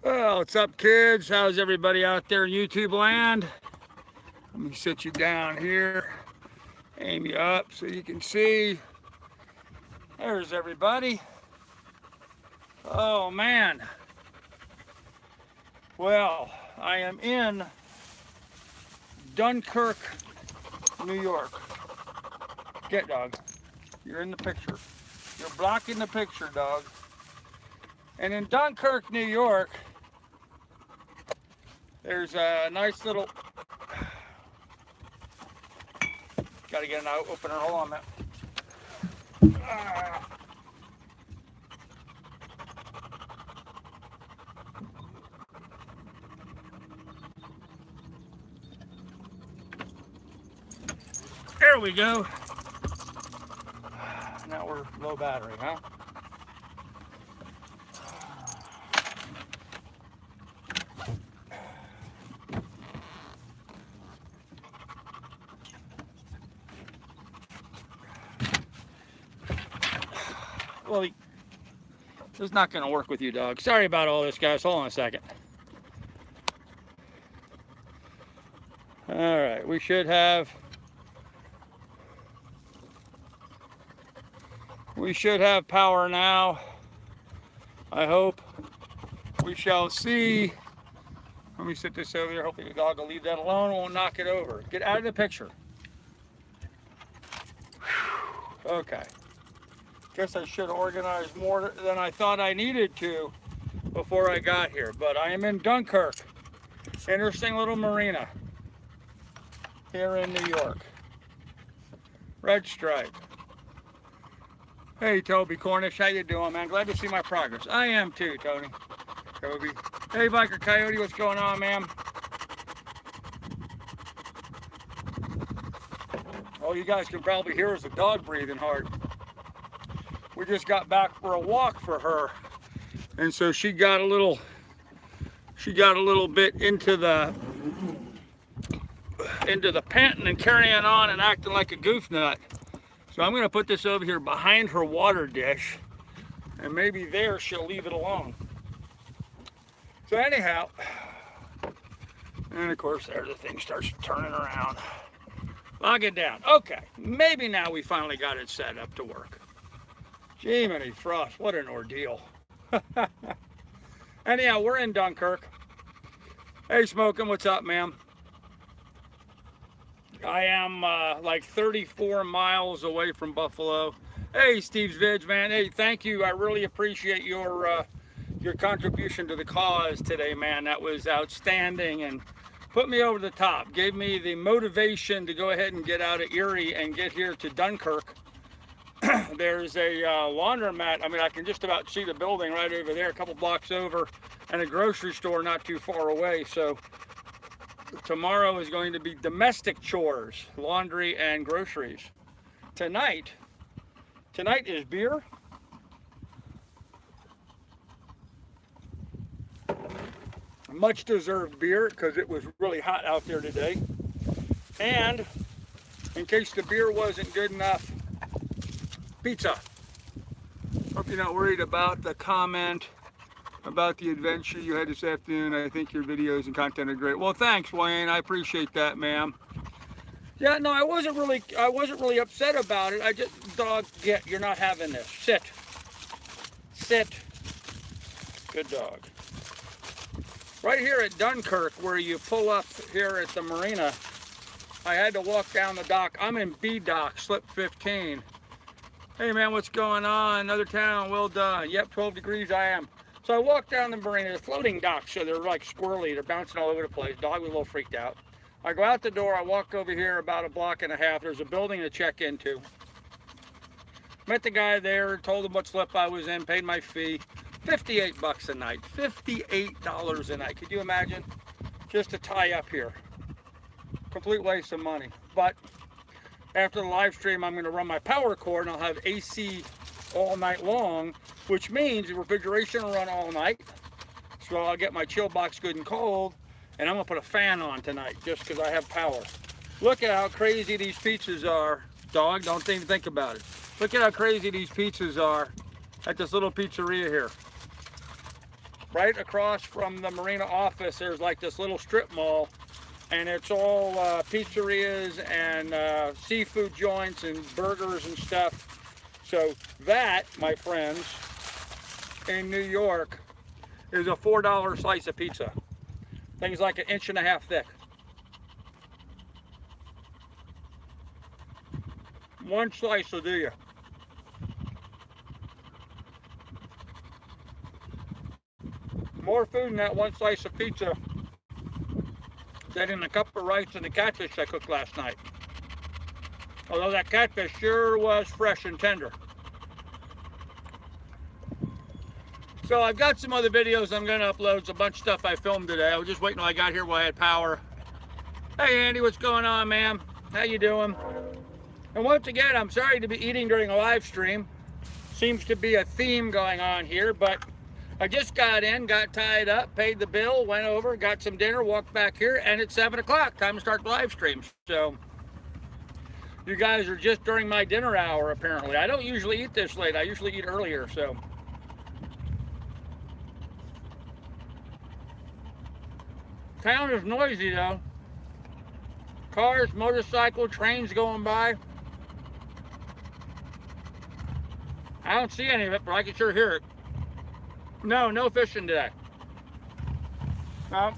Well, what's up, kids? How's everybody out there in YouTube land? Let me sit you down here, aim you up so you can see. There's everybody. Oh, man. Well, I am in Dunkirk, New York. Get, dog. You're in the picture. You're blocking the picture, dog. And in Dunkirk, New York, there's a nice little, gotta get an opener, hold on a minute. There we go. Now we're low battery, huh? Well, this is not going to work with you, dog. Sorry about all this, guys. Hold on a second. All right, we should have power now. I hope. We shall see. Let me sit this over here. Hopefully the dog will leave that alone and won't knock it over. Get out of the picture. Okay. Guess I should have organized more than I thought I needed to before I got here. But I am in Dunkirk. Interesting little marina here in New York. Red stripe. Hey, Toby Cornish, how you doing, man? Glad to see my progress. I am too, Tony. Toby. Hey, Biker Coyote, what's going on, man? All you guys can probably hear is the dog breathing hard. We just got back for a walk for her, and so she got a little bit into the panting and carrying on and acting like a goof nut. So I'm gonna put this over here behind her water dish, and maybe there she'll leave it alone. So anyhow, and of course there the thing starts turning around. Log it down. Okay, maybe now we finally got it set up to work. Jiminy Frost, what an ordeal. Anyhow, we're in Dunkirk. Hey, Smokin', what's up, ma'am? I am like 34 miles away from Buffalo. Hey, Steve's Vids, man. Hey, thank you. I really appreciate your contribution to the cause today, man. That was outstanding and put me over the top. Gave me the motivation to go ahead and get out of Erie and get here to Dunkirk. There's a laundromat. I mean, I can just about see the building right over there, a couple blocks over, and a grocery store not too far away. So tomorrow is going to be domestic chores, laundry and groceries. Tonight is beer. Much deserved beer because it was really hot out there today. And in case the beer wasn't good enough, pizza. Hope you're not worried about the comment about the adventure you had this afternoon. I think your videos and content are great. Well, thanks, Wayne. I appreciate that, ma'am. Yeah, no, I wasn't really upset about it. I just, dog, you're not having this. Sit. Sit. Good dog. Right here at Dunkirk, where you pull up here at the marina, I had to walk down the dock. I'm in B dock, slip 15. Hey man, what's going on? Another town, well done. Yep, 12 degrees I am. So I walked down the marina, the floating docks, so they're like squirrely, they're bouncing all over the place. Dog was a little freaked out. I go out the door, I walk over here about a block and a half. There's a building to check into. Met the guy there, told him what slip I was in, paid my fee. 58 bucks a night, $58 a night. Could you imagine? Just to tie up here. Complete waste of money. But after the live stream, I'm going to run my power cord and I'll have AC all night long, which means the refrigeration will run all night. So I'll get my chill box good and cold, and I'm going to put a fan on tonight just because I have power. Look at how crazy these pizzas are. Dog, don't even think about it. Look at how crazy these pizzas are at this little pizzeria here. right across from the Marina office, there's like this little strip mall, and it's all pizzerias and seafood joints and burgers and stuff. So that, my friends, in New York, is a $4 slice of pizza. Things like 1.5 inches thick. One slice will do you. More food in that one slice of pizza than in a cup of rice and the catfish I cooked last night. Although that catfish sure was fresh and tender. So I've got some other videos I'm going to upload. It's a bunch of stuff I filmed today. I was just waiting till I got here while I had power. Hey Andy, what's going on, man? How you doing? And once again, I'm sorry to be eating during a live stream. Seems to be a theme going on here, but I just got in, got tied up, paid the bill, went over, got some dinner, walked back here, and it's 7 o'clock. Time to start the live stream. So you guys are just during my dinner hour, apparently. I don't usually eat this late. I usually eat earlier, so. Town is noisy, though. Cars, motorcycle, trains going by. I don't see any of it, but I can sure hear it. No, no fishing today. I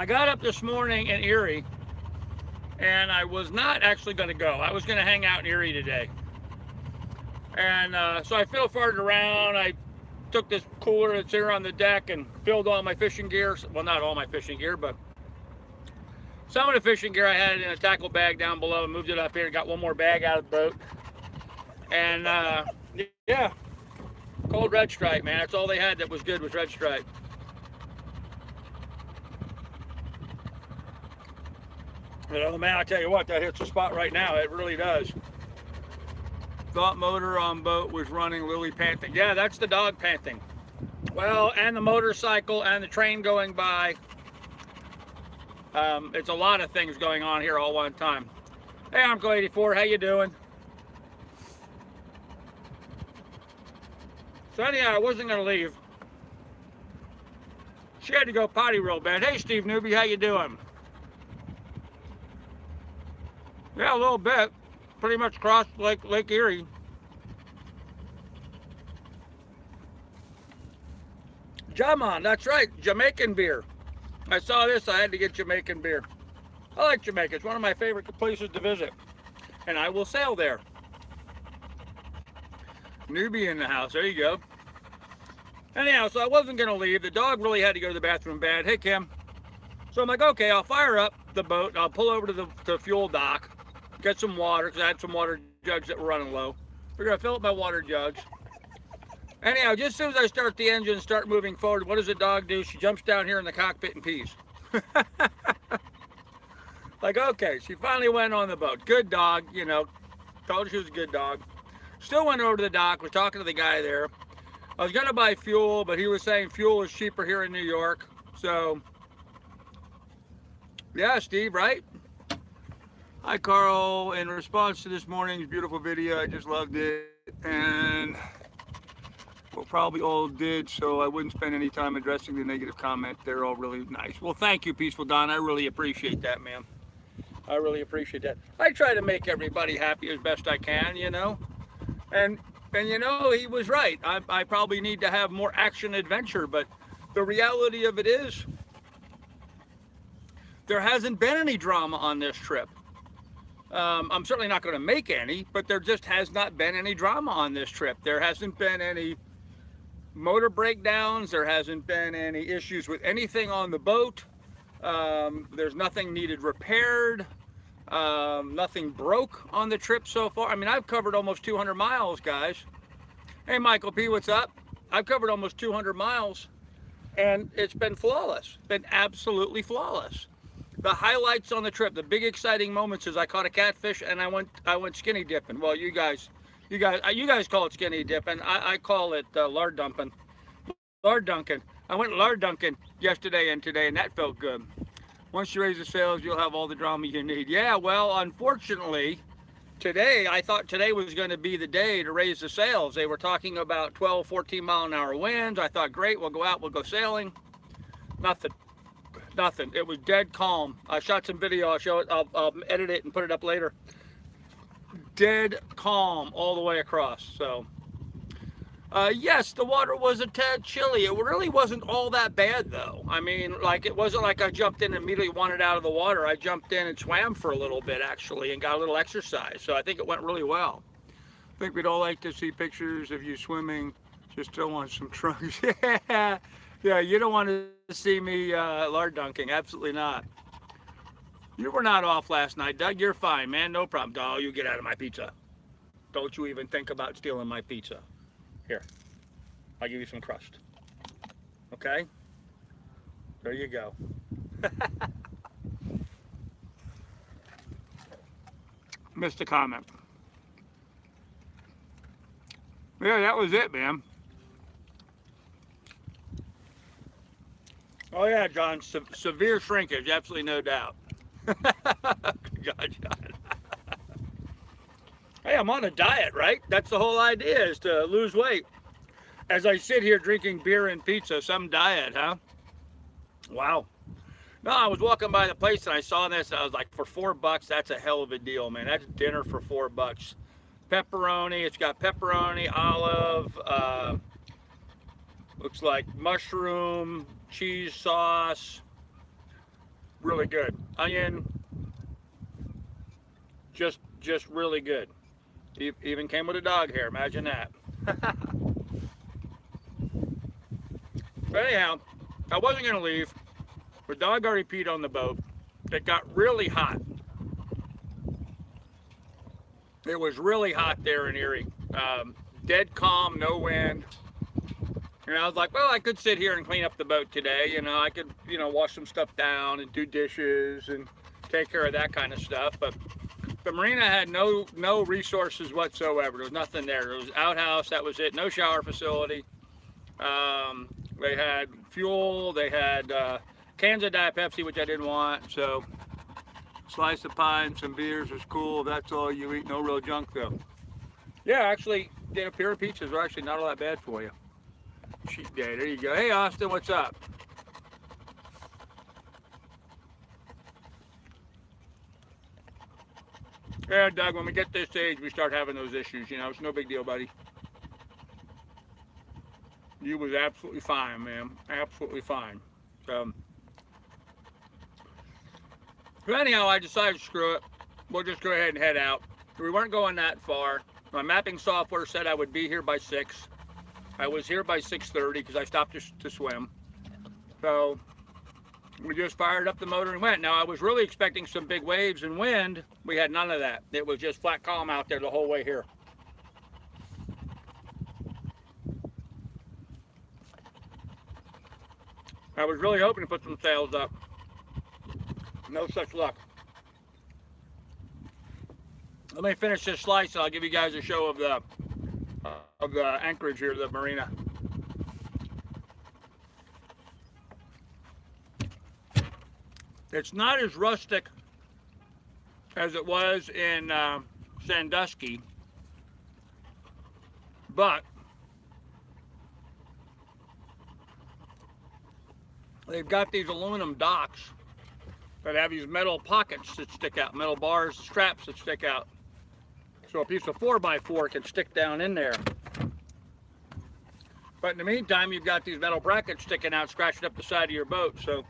got up this morning in Erie, and I was not actually going to go. I was going to hang out in Erie today. And so I fiddle farted around. I took this cooler that's here on the deck and filled all my fishing gear. Well, not all my fishing gear, but some of the fishing gear I had in a tackle bag down below and moved it up here and got one more bag out of the boat. And yeah, cold red stripe, man. That's all they had that was good was red stripe. But oh man, I tell you what, that hits the spot right now. It really does. Thought motor on boat was running, Lily panting. Yeah, that's the dog panting. Well, and the motorcycle and the train going by. It's a lot of things going on here all one time. Hey, Uncle 84, how you doing? So anyhow, I wasn't gonna leave. She had to go potty real bad. Hey, Steve Newbie, how you doing? Yeah, a little bit. Pretty much crossed Lake Erie. Jaman, that's right, Jamaican beer. I saw this, I had to get Jamaican beer. I like Jamaica, it's one of my favorite places to visit. And I will sail there. Newbie in the house, there you go. Anyhow, so I wasn't gonna leave. The dog really had to go to the bathroom bad. Hey, Kim. So I'm like, okay, I'll fire up the boat. I'll pull over to the fuel dock, get some water, because I had some water jugs that were running low. We're gonna fill up my water jugs. Anyhow, just as soon as I start the engine, start moving forward, what does the dog do? She jumps down here in the cockpit and pees. Like, okay, she finally went on the boat. Good dog, you know, told her she was a good dog. Still went over to the dock, was talking to the guy there. I was gonna buy fuel, but he was saying fuel is cheaper here in New York. So, yeah, Steve, right? Hi, Carl. In response to this morning's beautiful video, I just loved it. And well, probably all did, so I wouldn't spend any time addressing the negative comment. They're all really nice. Well, thank you, Peaceful Don. I really appreciate that, man. I really appreciate that. I try to make everybody happy as best I can, you know. And you know, he was right. I probably need to have more action adventure, but the reality of it is there hasn't been any drama on this trip. I'm certainly not going to make any, but there just has not been any drama on this trip. There hasn't been any motor breakdowns. There hasn't been any issues with anything on the boat. There's nothing needed repaired. Nothing broke on the trip so far. I mean, I've covered almost 200 miles, guys. Hey, Michael P., what's up? I've covered almost 200 miles, and it's been flawless. Been absolutely flawless. The highlights on the trip, the big exciting moments is I caught a catfish and I went skinny dipping. Well, you guys call it skinny dipping. I call it lard dumping. Lard dunking. I went lard dunking yesterday and today, and that felt good. Once you raise the sails, you'll have all the drama you need. Yeah, well, unfortunately, today, I thought today was going to be the day to raise the sails. They were talking about 12, 14 mile an hour winds. I thought, great, we'll go out, we'll go sailing. Nothing. Nothing. It was dead calm. I shot some video. I'll show it. I'll edit it and put it up later. Dead calm all the way across. So, yes, the water was a tad chilly. It really wasn't all that bad, though. I mean, like, it wasn't like I jumped in and immediately wanted out of the water. I jumped in and swam for a little bit, actually, and got a little exercise. So I think it went really well. I think we'd all like to see pictures of you swimming. Just don't want some trunks. Yeah. Yeah, you don't want to see me lard dunking. Absolutely not. You were not off last night, Doug. You're fine, man. No problem. Oh, you get out of my pizza. Don't you even think about stealing my pizza. Here, I'll give you some crust. Okay? There you go. Missed a comment. Yeah, that was it, man. Oh yeah, John, severe shrinkage, absolutely no doubt. God, John. Hey, I'm on a diet, right? That's the whole idea, is to lose weight. As I sit here drinking beer and pizza, some diet, huh? Wow. No, I was walking by the place and I saw this, and I was like, for $4, that's a hell of a deal, man. That's dinner for $4. Pepperoni, it's got pepperoni, olive, looks like mushroom, cheese sauce, really good. Onion, just really good. Even came with a dog hair, imagine that. But anyhow, I wasn't gonna leave. The dog already peed on the boat. It got really hot. It was really hot there in Erie. Dead calm, no wind. And I was like, well, I could sit here and clean up the boat today. You know, I could, wash some stuff down and do dishes and take care of that kind of stuff. But the marina had no resources whatsoever. There was nothing there. There was outhouse, that was it. No shower facility. They had fuel. They had cans of Diet Pepsi, which I didn't want. So slice of pie and some beers was cool. That's all you eat. No real junk, though. Yeah, actually, pair of pizzas are actually not all that bad for you. Cheat day, there you go. Hey, Austin, what's up? Yeah, Doug, when we get this age, we start having those issues, It's no big deal, buddy. You was absolutely fine, man. Absolutely fine. But anyhow, I decided, screw it. We'll just go ahead and head out. We weren't going that far. My mapping software said I would be here by 6. I was here by 6:30 because I stopped to swim. So we just fired up the motor and went. Now, I was really expecting some big waves and wind. We had none of that. It was just flat calm out there the whole way here. I was really hoping to put some sails up. No such luck. Let me finish this slice and I'll give you guys a show of the anchorage here, the marina. It's not as rustic as it was in Sandusky, but they've got these aluminum docks that have these metal pockets that stick out, metal bars, straps that stick out. So a piece of 4x4 can stick down in there. But in the meantime, you've got these metal brackets sticking out, scratching up the side of your boat. So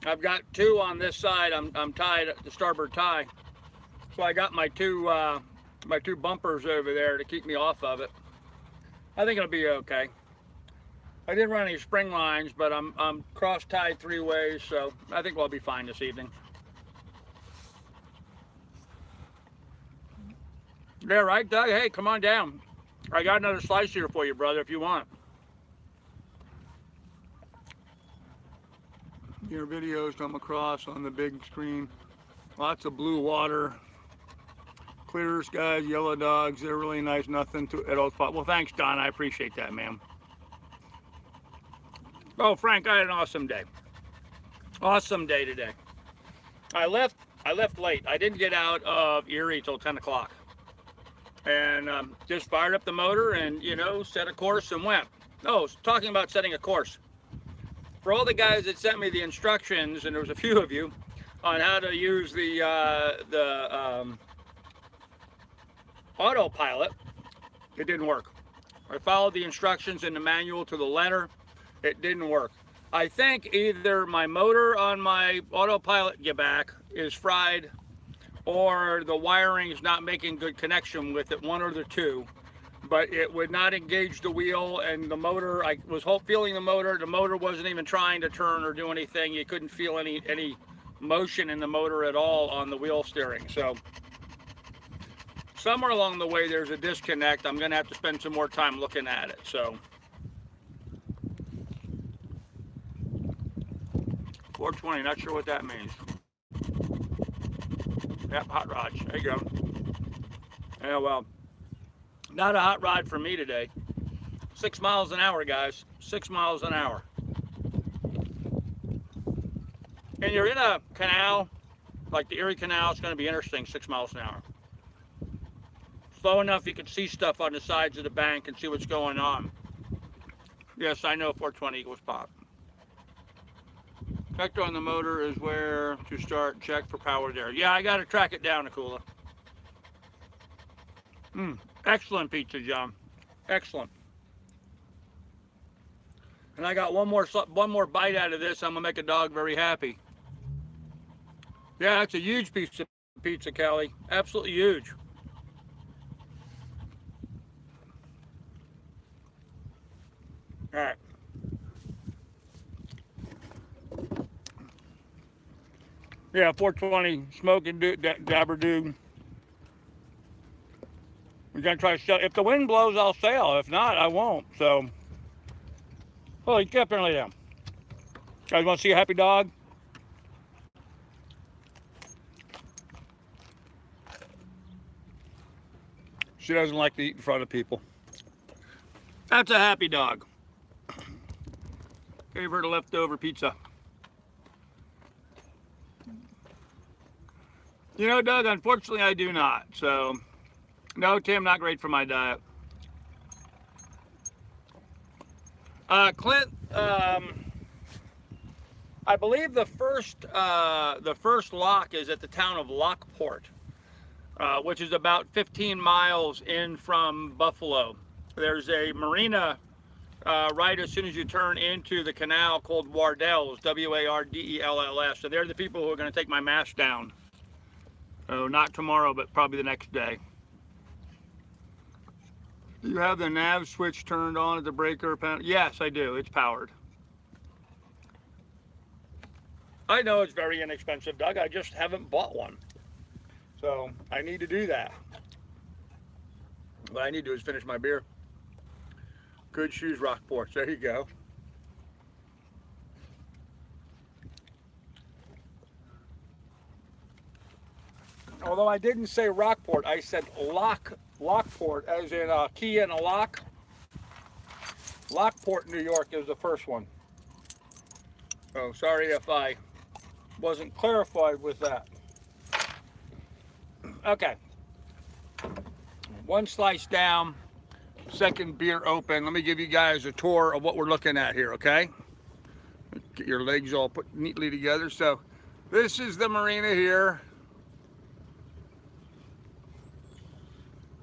I've got 2 on this side. I'm tied at the starboard tie. So I got my two bumpers over there to keep me off of it. I think it'll be okay. I didn't run any spring lines, but I'm cross-tied 3 ways, so I think we'll be fine this evening. Yeah, right, Doug? Hey, come on down. I got another slice here for you, brother, if you want. Your videos come across on the big screen. Lots of blue water. Clear skies, yellow dogs. They're really nice. Nothing to at all spot. Well, thanks, Don. I appreciate that, man. Oh, Frank, I had an awesome day. Awesome day today. I left I left late. I didn't get out of Erie till 10 o'clock. And just fired up the motor and, you know, set a course and went. Oh, talking about setting a course. For all the guys that sent me the instructions, and there was a few of you, on how to use the autopilot, it didn't work. I followed the instructions in the manual to the letter. It didn't work. I think either my motor on my autopilot get back is fried, or the wiring is not making good connection with it, one or the two. But it would not engage the wheel, and the motor, I was feeling the motor wasn't even trying to turn or do anything. You couldn't feel any motion in the motor at all on the wheel steering. So somewhere along the way there's a disconnect. I'm gonna have to spend some more time looking at it. So 420, not sure what that means. Yep, hot rods, there you go. Yeah, well, not a hot rod for me today. 6 miles an hour, guys, 6 miles an hour. And you're in a canal, like the Erie Canal. It's gonna be interesting, 6 miles an hour. Slow enough you can see stuff on the sides of the bank and see what's going on. Yes, I know 420 equals pop. Vector on the motor is where to start, check for power there. Yeah, I got to track it down, Akula. Excellent pizza, John. Excellent. And I got one more bite out of this. I'm gonna make a dog very happy. Yeah, it's a huge piece of pizza, Kelly. Absolutely huge. All right. Yeah, 420, smoking dabber dude. We're gonna try to sail. If the wind blows, I'll sail. If not, I won't. So, holy crap, apparently I am. Guys want to see a happy dog? She doesn't like to eat in front of people. That's a happy dog. Gave her the leftover pizza. You know, Doug, unfortunately I do not. So, no, Tim, not great for my diet. Clint, I believe the first lock is at the town of Lockport, which is about 15 miles in from Buffalo. There's a marina right as soon as you turn into the canal called Wardell's, W-A-R-D-E-L-L-S. So they're the people who are going to take my mast down. Oh, not tomorrow, but probably the next day. Do you have the nav switch turned on at the breaker panel? Yes, I do. It's powered. I know it's very inexpensive, Doug. I just haven't bought one. So I need to do that. What I need to do is finish my beer. Good shoes, Rockports. There you go. Although I didn't say Rockport, I said Lockport, as in a key and a lock. Lockport, New York is the first one. Oh, sorry if I wasn't clarified with that. Okay. One slice down, second beer open. Let me give you guys a tour of what we're looking at here, okay? Get your legs all put neatly together. So this is the marina here.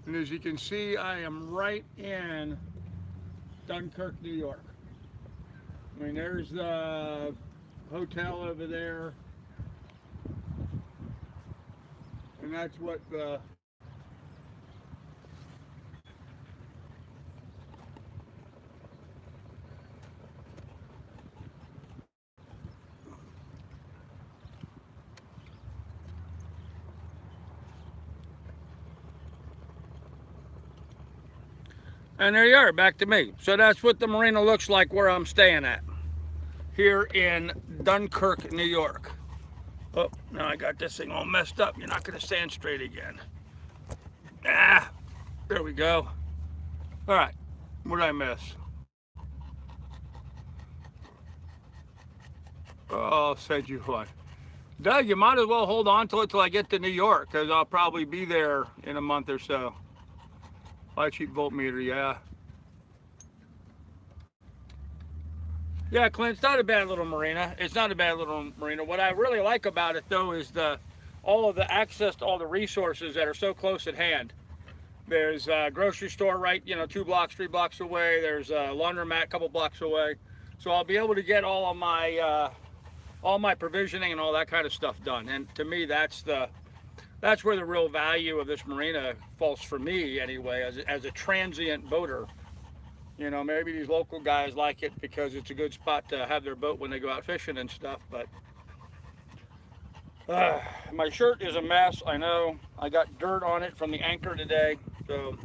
And as you can see, I am right in Dunkirk, New York. I mean, there's the hotel over there. And that's what the and there you are, back to me. So that's what the marina looks like where I'm staying at, here in Dunkirk, New York. Oh, now I got this thing all messed up. You're not gonna stand straight again. Ah, there we go. All right, what did I miss? Oh, said you what? Doug, you might as well hold on to it till I get to New York, because I'll probably be there in a month or so. Light sheet voltmeter, yeah. Yeah, Clint, it's not a bad little marina. It's not a bad little marina. What I really like about it, though, is all of the access to all the resources that are so close at hand. There's a grocery store right, 2 blocks, 3 blocks away. There's a laundromat a couple blocks away. So I'll be able to get all my provisioning and all that kind of stuff done. And to me, that's where the real value of this marina falls for me anyway, as a transient boater. Maybe these local guys like it because it's a good spot to have their boat when they go out fishing and stuff, but my shirt is a mess, I know. I got dirt on it from the anchor today, so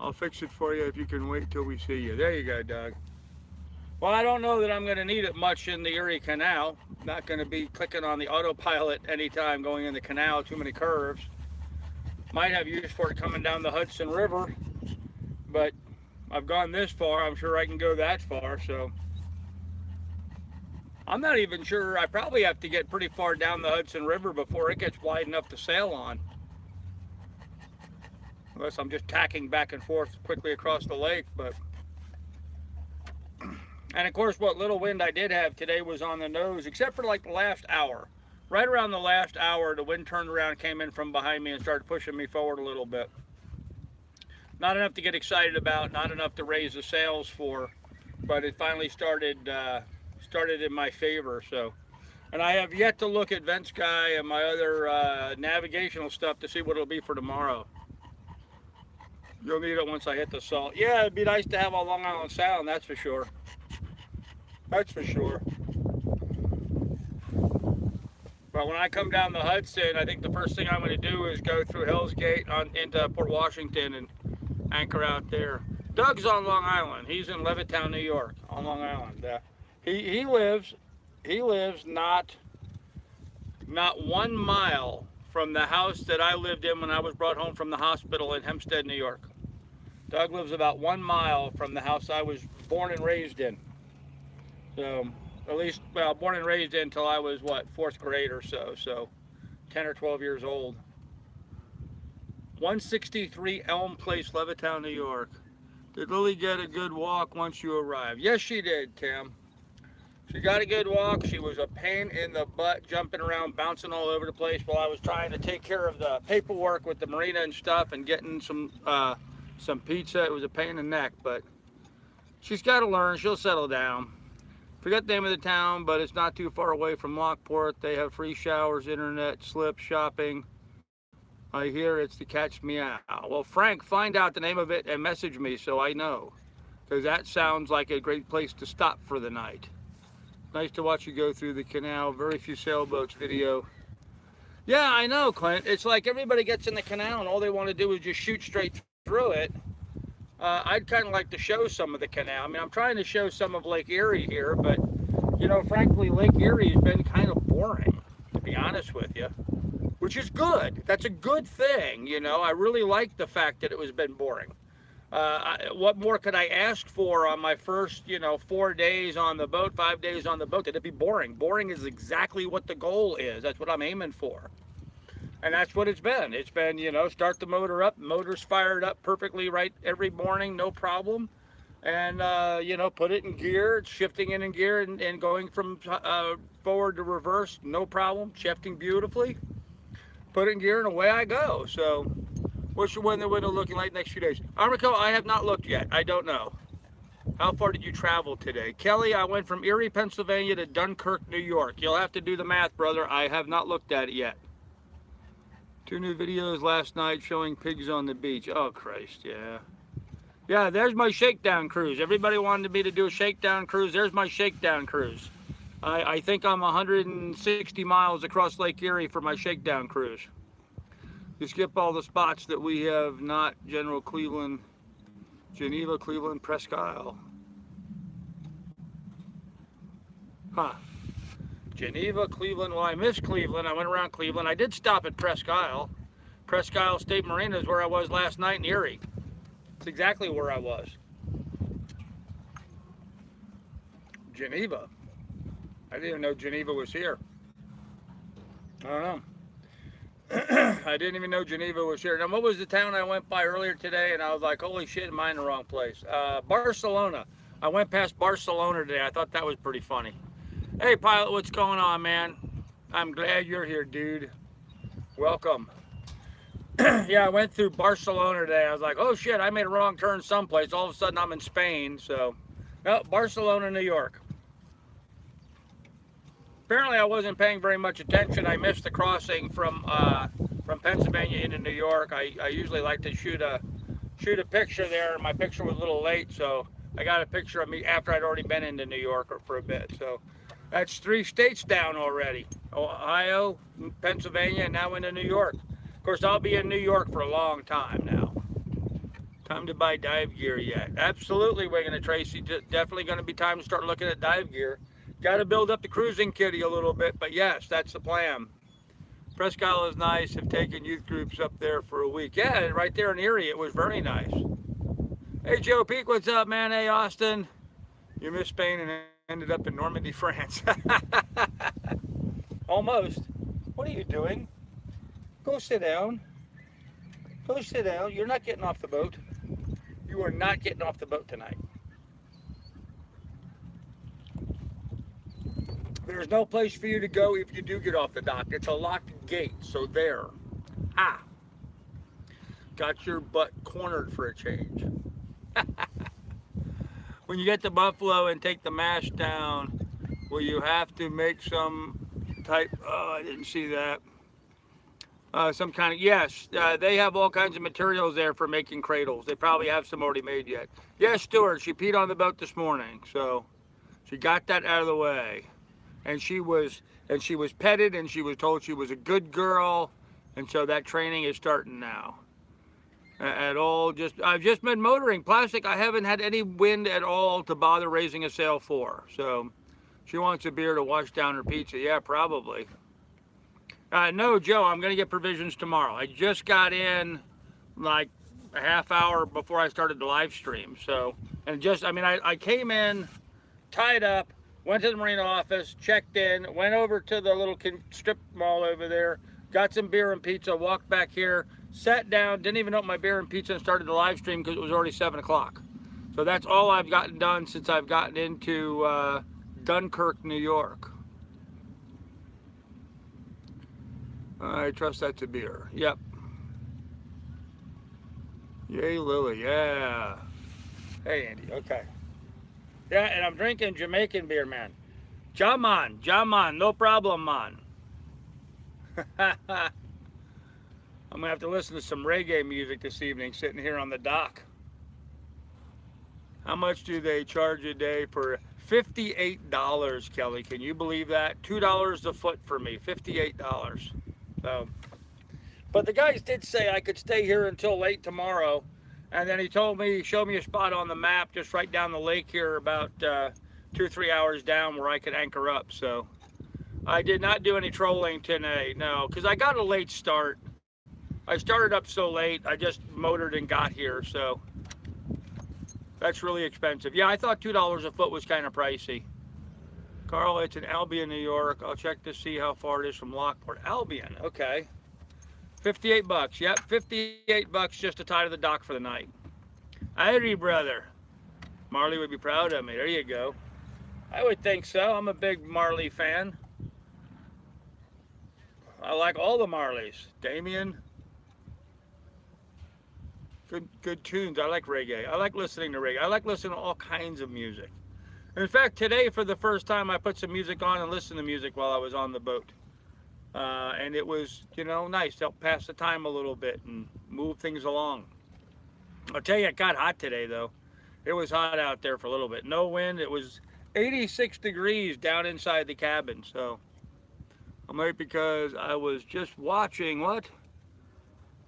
I'll fix it for you if you can wait till we see you. There you go, Doug. Well, I don't know that I'm going to need it much in the Erie Canal. Not going to be clicking on the autopilot anytime going in the canal, too many curves. Might have use for it coming down the Hudson River, but I've gone this far, I'm sure I can go that far, so I'm not even sure. I probably have to get pretty far down the Hudson River before it gets wide enough to sail on. Unless I'm just tacking back and forth quickly across the lake, but... And of course, what little wind I did have today was on the nose, except for like the last hour. Right around the last hour, the wind turned around, came in from behind me and started pushing me forward a little bit. Not enough to get excited about, not enough to raise the sails for, but it finally started in my favor. So, and I have yet to look at Vent Sky and my other navigational stuff to see what it'll be for tomorrow. You'll need it once I hit the salt. Yeah, it'd be nice to have a Long Island Sound, that's for sure. That's for sure. But when I come down the Hudson, I think the first thing I'm going to do is go through Hell's Gate into Port Washington and anchor out there. Doug's on Long Island. He's in Levittown, New York, on Long Island. He lives not 1 mile from the house that I lived in when I was brought home from the hospital in Hempstead, New York. Doug lives about 1 mile from the house I was born and raised in. So, at least, well, born and raised in until I was, what, 4th grade or so. So, 10 or 12 years old. 163 Elm Place, Levittown, New York. Did Lily get a good walk once you arrived? Yes, she did, Tim. She got a good walk. She was a pain in the butt, jumping around, bouncing all over the place while I was trying to take care of the paperwork with the marina and stuff and getting some pizza. It was a pain in the neck, but she's got to learn. She'll settle down. Forget the name of the town, but it's not too far away from Lockport. They have free showers, internet, slip, shopping. I hear it's the Catch Meow. Well, Frank, find out the name of it and message me so I know, because that sounds like a great place to stop for the night. Nice to watch you go through the canal. Very few sailboats video. Yeah, I know, Clint. It's like everybody gets in the canal and all they want to do is just shoot straight through it. I'd kind of like to show some of the canal. I mean, I'm trying to show some of Lake Erie here, but, frankly, Lake Erie has been kind of boring, to be honest with you, which is good. That's a good thing, I really like the fact that it has been boring. What more could I ask for on my first, 4 days on the boat, 5 days on the boat? That it be boring. Boring is exactly what the goal is. That's what I'm aiming for. And that's what it's been. It's been, start the motor up, motor's fired up perfectly right every morning, no problem. And, put it in gear, shifting it in gear and going from forward to reverse, no problem, shifting beautifully. Put it in gear and away I go. So, what's your weather window looking like next few days? Armico, I have not looked yet. I don't know. How far did you travel today? Kelly, I went from Erie, Pennsylvania to Dunkirk, New York. You'll have to do the math, brother. I have not looked at it yet. 2 new videos last night showing pigs on the beach. Oh, Christ, yeah. Yeah, there's my shakedown cruise. Everybody wanted me to do a shakedown cruise. There's my shakedown cruise. I think I'm 160 miles across Lake Erie for my shakedown cruise. You skip all the spots that we have not. General Cleveland, Geneva, Cleveland, Presque Isle. Huh. Geneva, Cleveland. Well, I missed Cleveland. I went around Cleveland. I did stop at Presque Isle. Presque Isle State Marina is where I was last night in Erie. It's exactly where I was. Geneva. I didn't even know Geneva was here. I don't know. I didn't even know Geneva was here. Now, what was the town I went by earlier today? And I was like, holy shit, am I in the wrong place? Barcelona. I went past Barcelona today. I thought that was pretty funny. Hey, Pilot, what's going on, man? I'm glad you're here, dude. Welcome. Yeah, I went through Barcelona today. I was like, oh shit, I made a wrong turn someplace. All of a sudden, I'm in Spain. So, no, Barcelona, New York. Apparently, I wasn't paying very much attention. I missed the crossing from Pennsylvania into New York. I usually like to shoot a picture there. My picture was a little late, so I got a picture of me after I'd already been into New York for a bit. So that's 3 states down already: Ohio, Pennsylvania, and now into New York. Of course, I'll be in New York for a long time now. Time to buy dive gear yet? Absolutely, Wigan and Tracy. Definitely going to be time to start looking at dive gear. Got to build up the cruising kitty a little bit, but yes, that's the plan. Presque Isle is nice. Have taken youth groups up there for a week. Yeah, right there in Erie, it was very nice. Hey, Joe Peak, what's up, man? Hey, Austin. You missed Spain and ended up in Normandy, France. Almost. What are you doing? Go sit down. Go sit down. You're not getting off the boat. You are not getting off the boat tonight. There's no place for you to go if you do get off the dock. It's a locked gate, so there. Ah. Got your butt cornered for a change. When you get to Buffalo and take the mast down, will you have to make some type, oh, I didn't see that. Some kind of, yes, they have all kinds of materials there for making cradles. They probably have some already made yet. Yes, Stuart, she peed on the boat this morning, so she got that out of the way. And she was petted, and she was told she was a good girl, and so that training is starting now. I've just been motoring plastic. I haven't had any wind at all to bother raising a sail for. So she wants a beer to wash down her pizza. Yeah, probably. No, Joe, I'm gonna get provisions tomorrow. I just got in like a half hour before I started the live stream. So, and I came in, tied up, went to the Marina office, checked in, went over to the little strip mall over there, got some beer and pizza, walked back here, sat down, didn't even open my beer and pizza, and started the live stream because it was already 7 o'clock. So that's all I've gotten done since I've gotten into Dunkirk, New York. I trust that's a beer. Yep. Yay, Lily. Yeah. Hey, Andy. Okay. Yeah, and I'm drinking Jamaican beer, man. Jaman, no problem, man. I'm gonna have to listen to some reggae music this evening, sitting here on the dock. How much do they charge a day for $58, Kelly? Can you believe that? $2 a foot for me, $58. So, but the guys did say I could stay here until late tomorrow. And then he showed me a spot on the map just right down the lake here, about 2 or 3 hours down, where I could anchor up. So I did not do any trolling today, no, because I got a late start. I started up so late, I just motored and got here, so that's really expensive. Yeah, I thought $2 a foot was kind of pricey. Carl, it's in Albion, New York. I'll check to see how far it is from Lockport. Albion, okay. 58 bucks. Yep, 58 bucks just to tie to the dock for the night. Irie, brother. Marley would be proud of me. There you go. I would think so. I'm a big Marley fan. I like all the Marleys. Damien. Good tunes. I like reggae. I like listening to reggae. I like listening to all kinds of music. In fact, today, for the first time, I put some music on and listened to music while I was on the boat. And it was, nice to help pass the time a little bit and move things along. I'll tell you, it got hot today, though. It was hot out there for a little bit. No wind. It was 86 degrees down inside the cabin. So I'm late because I was just watching,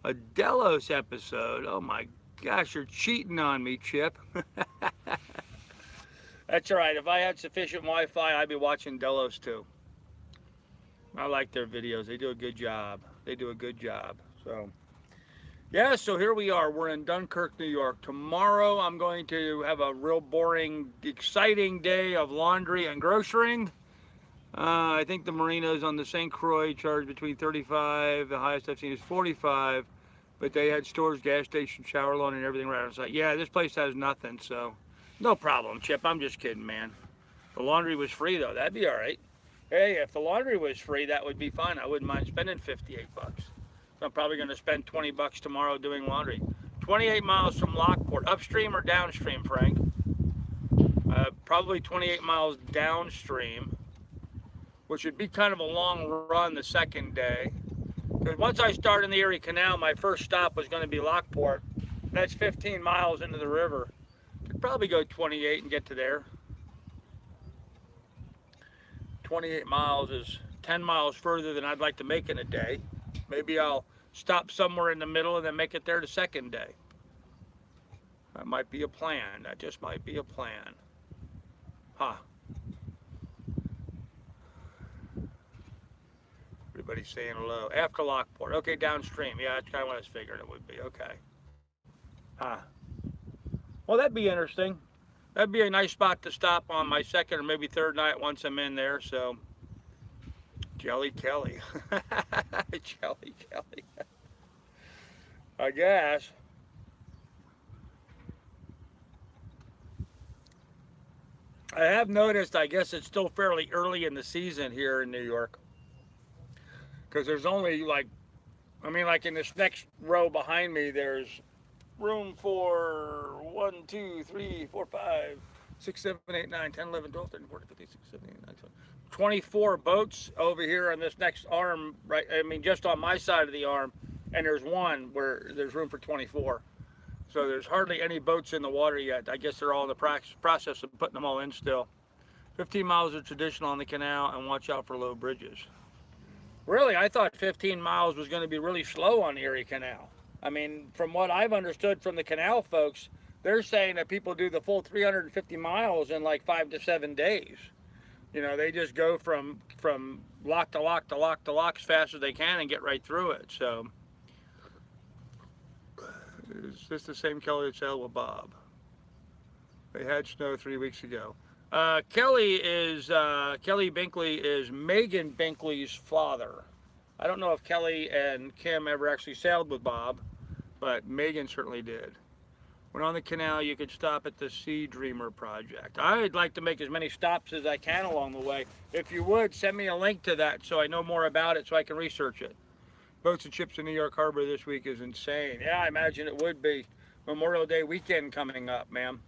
a Delos episode. Oh, my gosh, you're cheating on me, Chip. That's all right. If I had sufficient Wi-Fi, I'd be watching Delos, too. I like their videos. They do a good job. So, yeah, so here we are. We're in Dunkirk, New York. Tomorrow, I'm going to have a real boring, exciting day of laundry and grocerying. I think the Marinas on the St. Croix charge between 35. The highest I've seen is 45. But they had stores, gas station, shower lawn, and everything right on site. Yeah, this place has nothing, so no problem, Chip. I'm just kidding, man. The laundry was free though. That'd be all right. Hey, if the laundry was free, that would be fine. I wouldn't mind spending 58 bucks. So I'm probably going to spend 20 bucks tomorrow doing laundry. 28 miles from Lockport, upstream or downstream, Frank? Probably 28 miles downstream, which would be kind of a long run the second day. Because once I start in the Erie Canal, my first stop was going to be Lockport. That's 15 miles into the river. Could probably go 28 and get to there. 28 miles is 10 miles further than I'd like to make in a day. Maybe I'll stop somewhere in the middle and then make it there the second day. That might be a plan. That just might be a plan. Huh. Everybody's saying hello. After Lockport. Okay, downstream. Yeah, that's kind of what I was figuring it would be. Okay. Huh. Well, that'd be interesting. That'd be a nice spot to stop on my second or maybe third night once I'm in there. So, Jelly Kelly. Jelly Kelly. I guess. I have noticed, I guess it's still fairly early in the season here in New York. Because there's only like, I mean, like in this next row behind me, there's room for 1, 2, 3, 4, 5, 6, 7, 8, 9, 10, 11, 12, 13, 14, 15, 16, 17, 18, 19, 20. 24 boats over here on this next arm, right? I mean, just on my side of the arm, and there's one where there's room for 24. So there's hardly any boats in the water yet. I guess they're all in the process of putting them all in still. 15 miles of traditional on the canal, and watch out for low bridges. Really, I thought 15 miles was going to be really slow on the Erie Canal. I mean, from what I've understood from the canal folks, they're saying that people do the full 350 miles in like 5 to 7 days. You know, they just go from lock to lock to lock to lock as fast as they can and get right through it. So, is this the same Kelly that sailed with Bob? They had snow 3 weeks ago. Kelly Binkley is Megan Binkley's father. I don't know if Kelly and Kim ever actually sailed with Bob, but Megan certainly did. When on the canal, you could stop at the Sea Dreamer project. I'd like to make as many stops as I can along the way. If you would, send me a link to that so I know more about it so I can research it. Boats and ships in New York Harbor this week is insane. Yeah, I imagine it would be. Memorial Day weekend coming up, ma'am.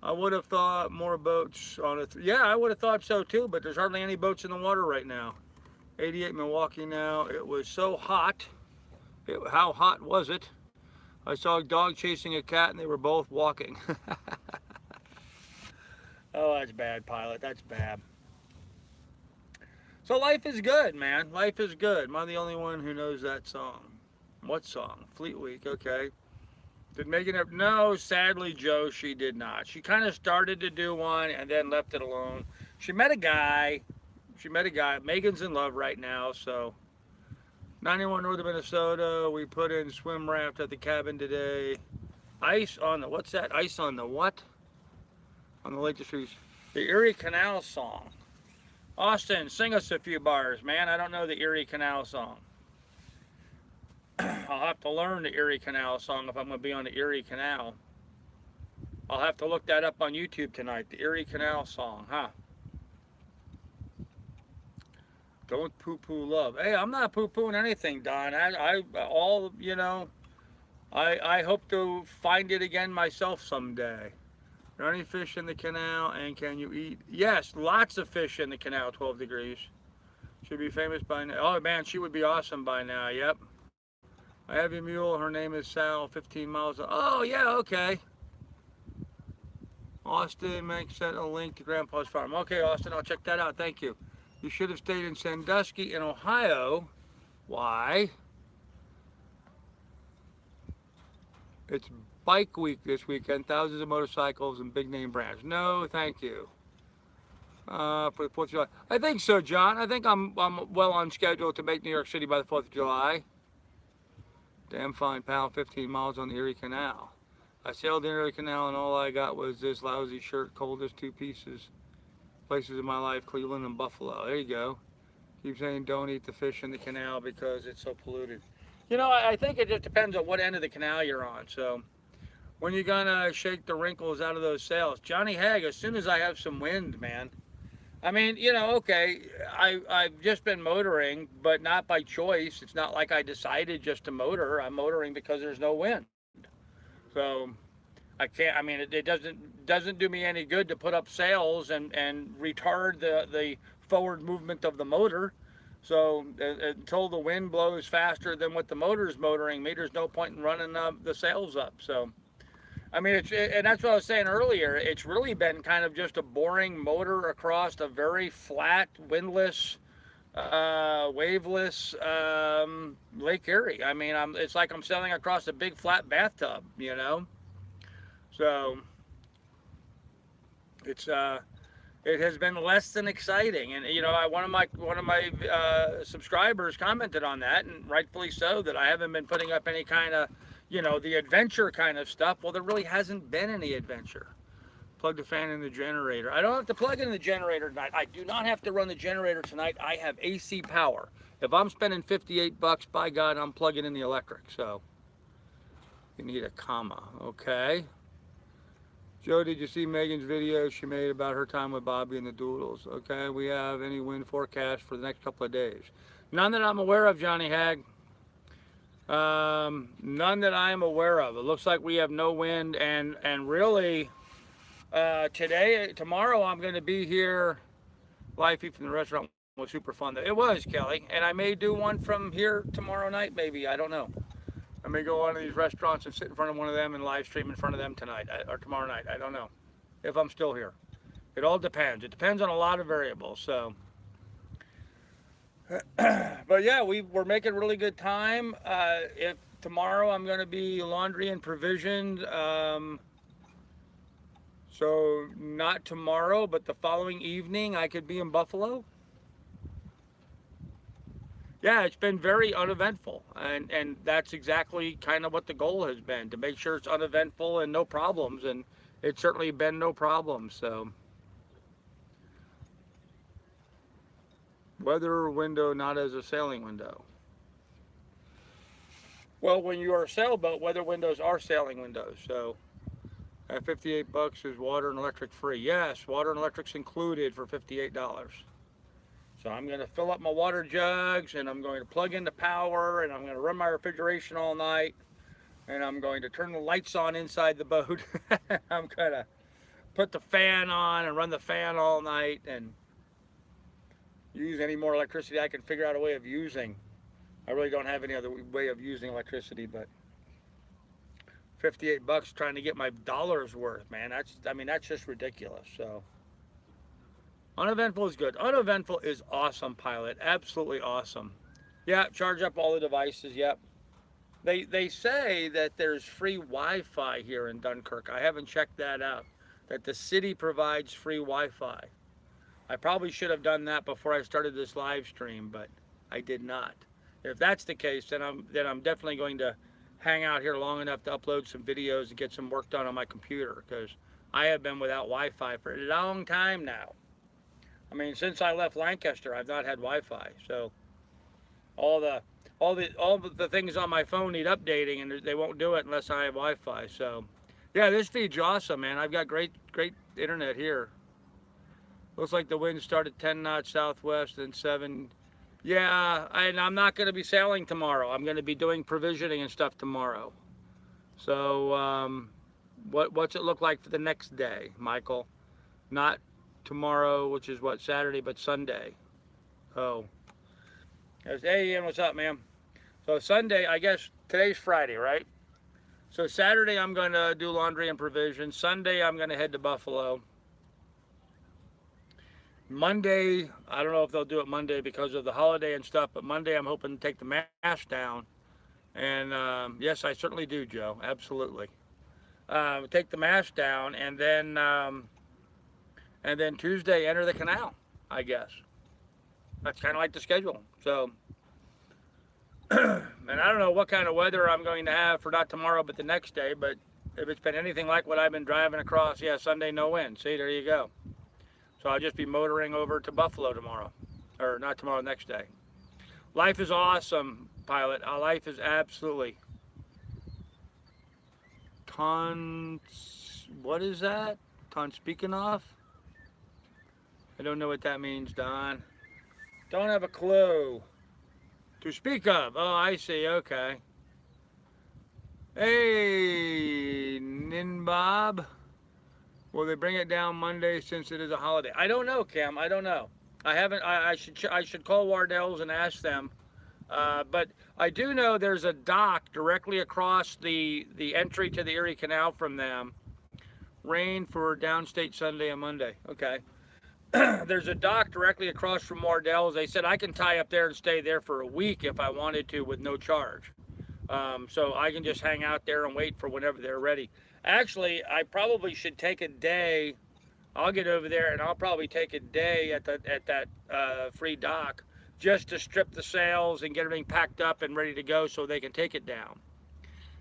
I would have thought more boats on it. Yeah, I would have thought so too, but there's hardly any boats in the water right now. 88 Milwaukee now. It was so hot. How hot was it? I saw a dog chasing a cat and they were both walking. Oh, that's bad, pilot. That's bad. So life is good, man. Life is good. Am I the only one who knows that song? What song? Fleet Week, okay. Did Megan ever? No, sadly, Joe, she did not. She kind of started to do one and then left it alone. She met a guy. Megan's in love right now, so. 91 northern Minnesota. We put in swim raft at the cabin today. Ice on the, what's that? Ice on the what? On the Lake District. The Erie Canal song. Austin, sing us a few bars, man. I don't know the Erie Canal song. I'll have to learn the Erie Canal song if I'm going to be on the Erie Canal. I'll have to look that up on YouTube tonight. The Erie Canal song, huh? Don't poo-poo love. Hey, I'm not poo-pooing anything, Don. I hope to find it again myself someday. Are there any fish in the canal, and can you eat? Yes, lots of fish in the canal, 12 degrees. Should be famous by now. Oh, man, she would be awesome by now, yep. I have a mule. Her name is Sal, 15 miles. Oh, yeah, okay. Austin, sent a link to Grandpa's farm. Okay, Austin, I'll check that out. Thank you. You should have stayed in Sandusky in Ohio. Why? It's bike week this weekend. Thousands of motorcycles and big name brands. No, thank you. For the 4th of July. I think so, John. I think I'm well on schedule to make New York City by the 4th of July. Damn fine, pal. 15 miles on the Erie Canal. I sailed the Erie Canal and all I got was this lousy shirt, cold as 2 pieces. Places in my life, Cleveland and Buffalo. There you go. Keep saying don't eat the fish in the canal because it's so polluted. You know, I think it just depends on what end of the canal you're on. So when you're gonna shake the wrinkles out of those sails, Johnny Hag, as soon as I have some wind, man. I mean, you know, okay, I've just been motoring, but not by choice. It's not like I decided just to motor. I'm motoring because there's no wind. So I can't. I mean, it doesn't do me any good to put up sails and retard the forward movement of the motor. So until the wind blows faster than what the motor's motoring me, there's no point in running the sails up. So I mean, and that's what I was saying earlier. It's really been kind of just a boring motor across a very flat, windless, waveless Lake Erie. I mean, it's like I'm sailing across a big flat bathtub, you know. So it has been less than exciting, and you know, one of my subscribers commented on that, and rightfully so, that I haven't been putting up any kind of, you know, the adventure kind of stuff. Well, there really hasn't been any adventure. Plug the fan in the generator. I don't have to plug in the generator tonight. I do not have to run the generator tonight. I have AC power. If I'm spending 58 bucks, by God, I'm plugging in the electric. So you need a comma, okay? Joe, did you see Megan's video she made about her time with Bobby and the Doodles? Okay, we have any wind forecast for the next couple of days? None that I'm aware of, Johnny Hag. None that I'm aware of. It looks like we have no wind, and really, tomorrow I'm going to be here. Live feed from the restaurant was super fun. It was, Kelly, and I may do one from here tomorrow night, maybe. I don't know. I may go to one of these restaurants and sit in front of one of them and live stream in front of them tonight or tomorrow night. I don't know if I'm still here. It all depends. It depends on a lot of variables. So, but yeah, we're making really good time. If tomorrow I'm going to be laundry and provisioned. So not tomorrow, but the following evening I could be in Buffalo. Yeah, it's been very uneventful, and that's exactly kind of what the goal has been, to make sure it's uneventful and no problems, and it's certainly been no problems. So weather window not as a sailing window. Well, when you are a sailboat, weather windows are sailing windows. So at 58 bucks is water and electric free. Yes, water and electric's included for $58. So I'm going to fill up my water jugs, and I'm going to plug in the power, and I'm going to run my refrigeration all night, and I'm going to turn the lights on inside the boat. I'm going to put the fan on and run the fan all night and use any more electricity I can figure out a way of using. I really don't have any other way of using electricity, but 58 bucks trying to get my dollar's worth, man. That's just ridiculous. So uneventful is good. Uneventful is awesome, pilot. Absolutely awesome. Yeah, charge up all the devices. Yep. They say that there's free Wi-Fi here in Dunkirk. I haven't checked that out. That the city provides free Wi-Fi. I probably should have done that before I started this live stream, but I did not. If that's the case, then I'm definitely going to hang out here long enough to upload some videos and get some work done on my computer, because I have been without Wi-Fi for a long time now. I mean, since I left Lancaster, I've not had Wi-Fi. So all the things on my phone need updating, and they won't do it unless I have Wi-Fi. So yeah, this feed's awesome, man. I've got great internet here. Looks like the wind started 10 knots southwest and 7. Yeah, and I'm not going to be sailing tomorrow. I'm going to be doing provisioning and stuff tomorrow. So what's it look like for the next day, Michael? Not tomorrow, which is what, Saturday, but Sunday. Oh. Hey, Ian, what's up, man? So Sunday, I guess today's Friday, right? So Saturday I'm going to do laundry and provision. Sunday I'm going to head to Buffalo. Monday, I don't know if they'll do it Monday because of the holiday and stuff, but Monday I'm hoping to take the mast down. And yes, I certainly do, Joe. Absolutely. Take the mast down, and then Tuesday enter the canal, I guess. That's kind of like the schedule. So, and I don't know what kind of weather I'm going to have for not tomorrow, but the next day. But if it's been anything like what I've been driving across, yeah, Sunday no wind. See, there you go. So I'll just be motoring over to Buffalo tomorrow. Or not tomorrow, next day. Life is awesome, pilot. Life is absolutely. What is that? Speaking of? I don't know what that means, Don. Don't have a clue. To speak of. Oh, I see. Okay. Hey, Ninbob. Will they bring it down Monday since it is a holiday? I don't know, Kim. I don't know. I haven't. I should call Wardell's and ask them. But I do know there's a dock directly across the entry to the Erie Canal from them. Rain for downstate Sunday and Monday. Okay. There's a dock directly across from Wardell's. They said I can tie up there and stay there for a week if I wanted to with no charge. So I can just hang out there and wait for whenever they're ready. Actually, I probably should take a day. I'll get over there and I'll probably take a day at that free dock just to strip the sails and get everything packed up and ready to go so they can take it down.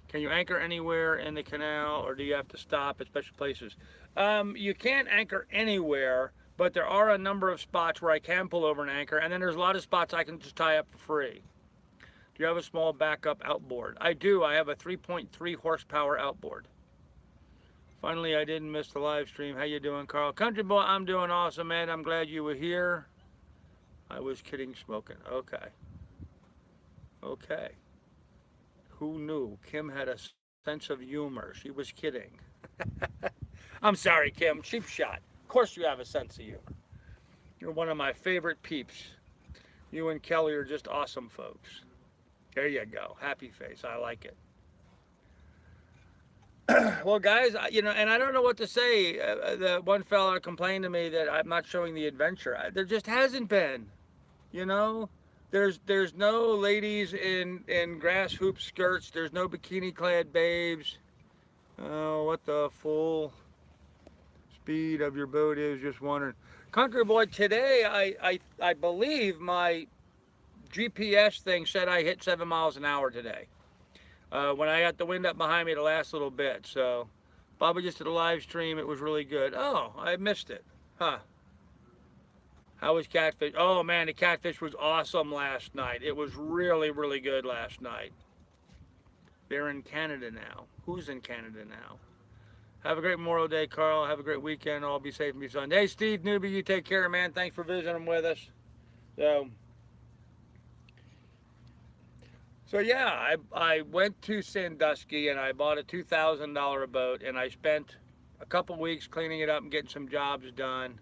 Can you anchor anywhere in the canal or do you have to stop at special places? You can't anchor anywhere, but there are a number of spots where I can pull over and anchor, and then there's a lot of spots I can just tie up for free. Do you have a small backup outboard? I do. I have a 3.3 horsepower outboard. Finally, I didn't miss the live stream. How you doing, Carl? Country boy, I'm doing awesome, man. I'm glad you were here. I was kidding, smoking. Okay. Okay. Who knew? Kim had a sense of humor. She was kidding. I'm sorry, Kim. Cheap shot. Of course you have a sense of humor. You're one of my favorite peeps. You and Kelly are just awesome folks. There you go. Happy face. I like it. Well, guys, and I don't know what to say. The one fella complained to me that I'm not showing the adventure. There just hasn't been. There's no ladies in grass hoop skirts. There's no bikini-clad babes. Oh, what the full speed of your boat is, just wondering. Country boy, today I believe my GPS thing said I hit 7 miles an hour today. When I got the wind up behind me the last little bit. So, Bobby just did a live stream. It was really good. Oh, I missed it. Huh. How was catfish? Oh, man, the catfish was awesome last night. It was really, really good last night. They're in Canada now. Who's in Canada now? Have a great Memorial Day, Carl. Have a great weekend. All be safe and be fun. Hey, Steve Newby, you take care, man. Thanks for visiting with us. So yeah, I went to Sandusky and I bought a $2,000 boat and I spent a couple weeks cleaning it up and getting some jobs done.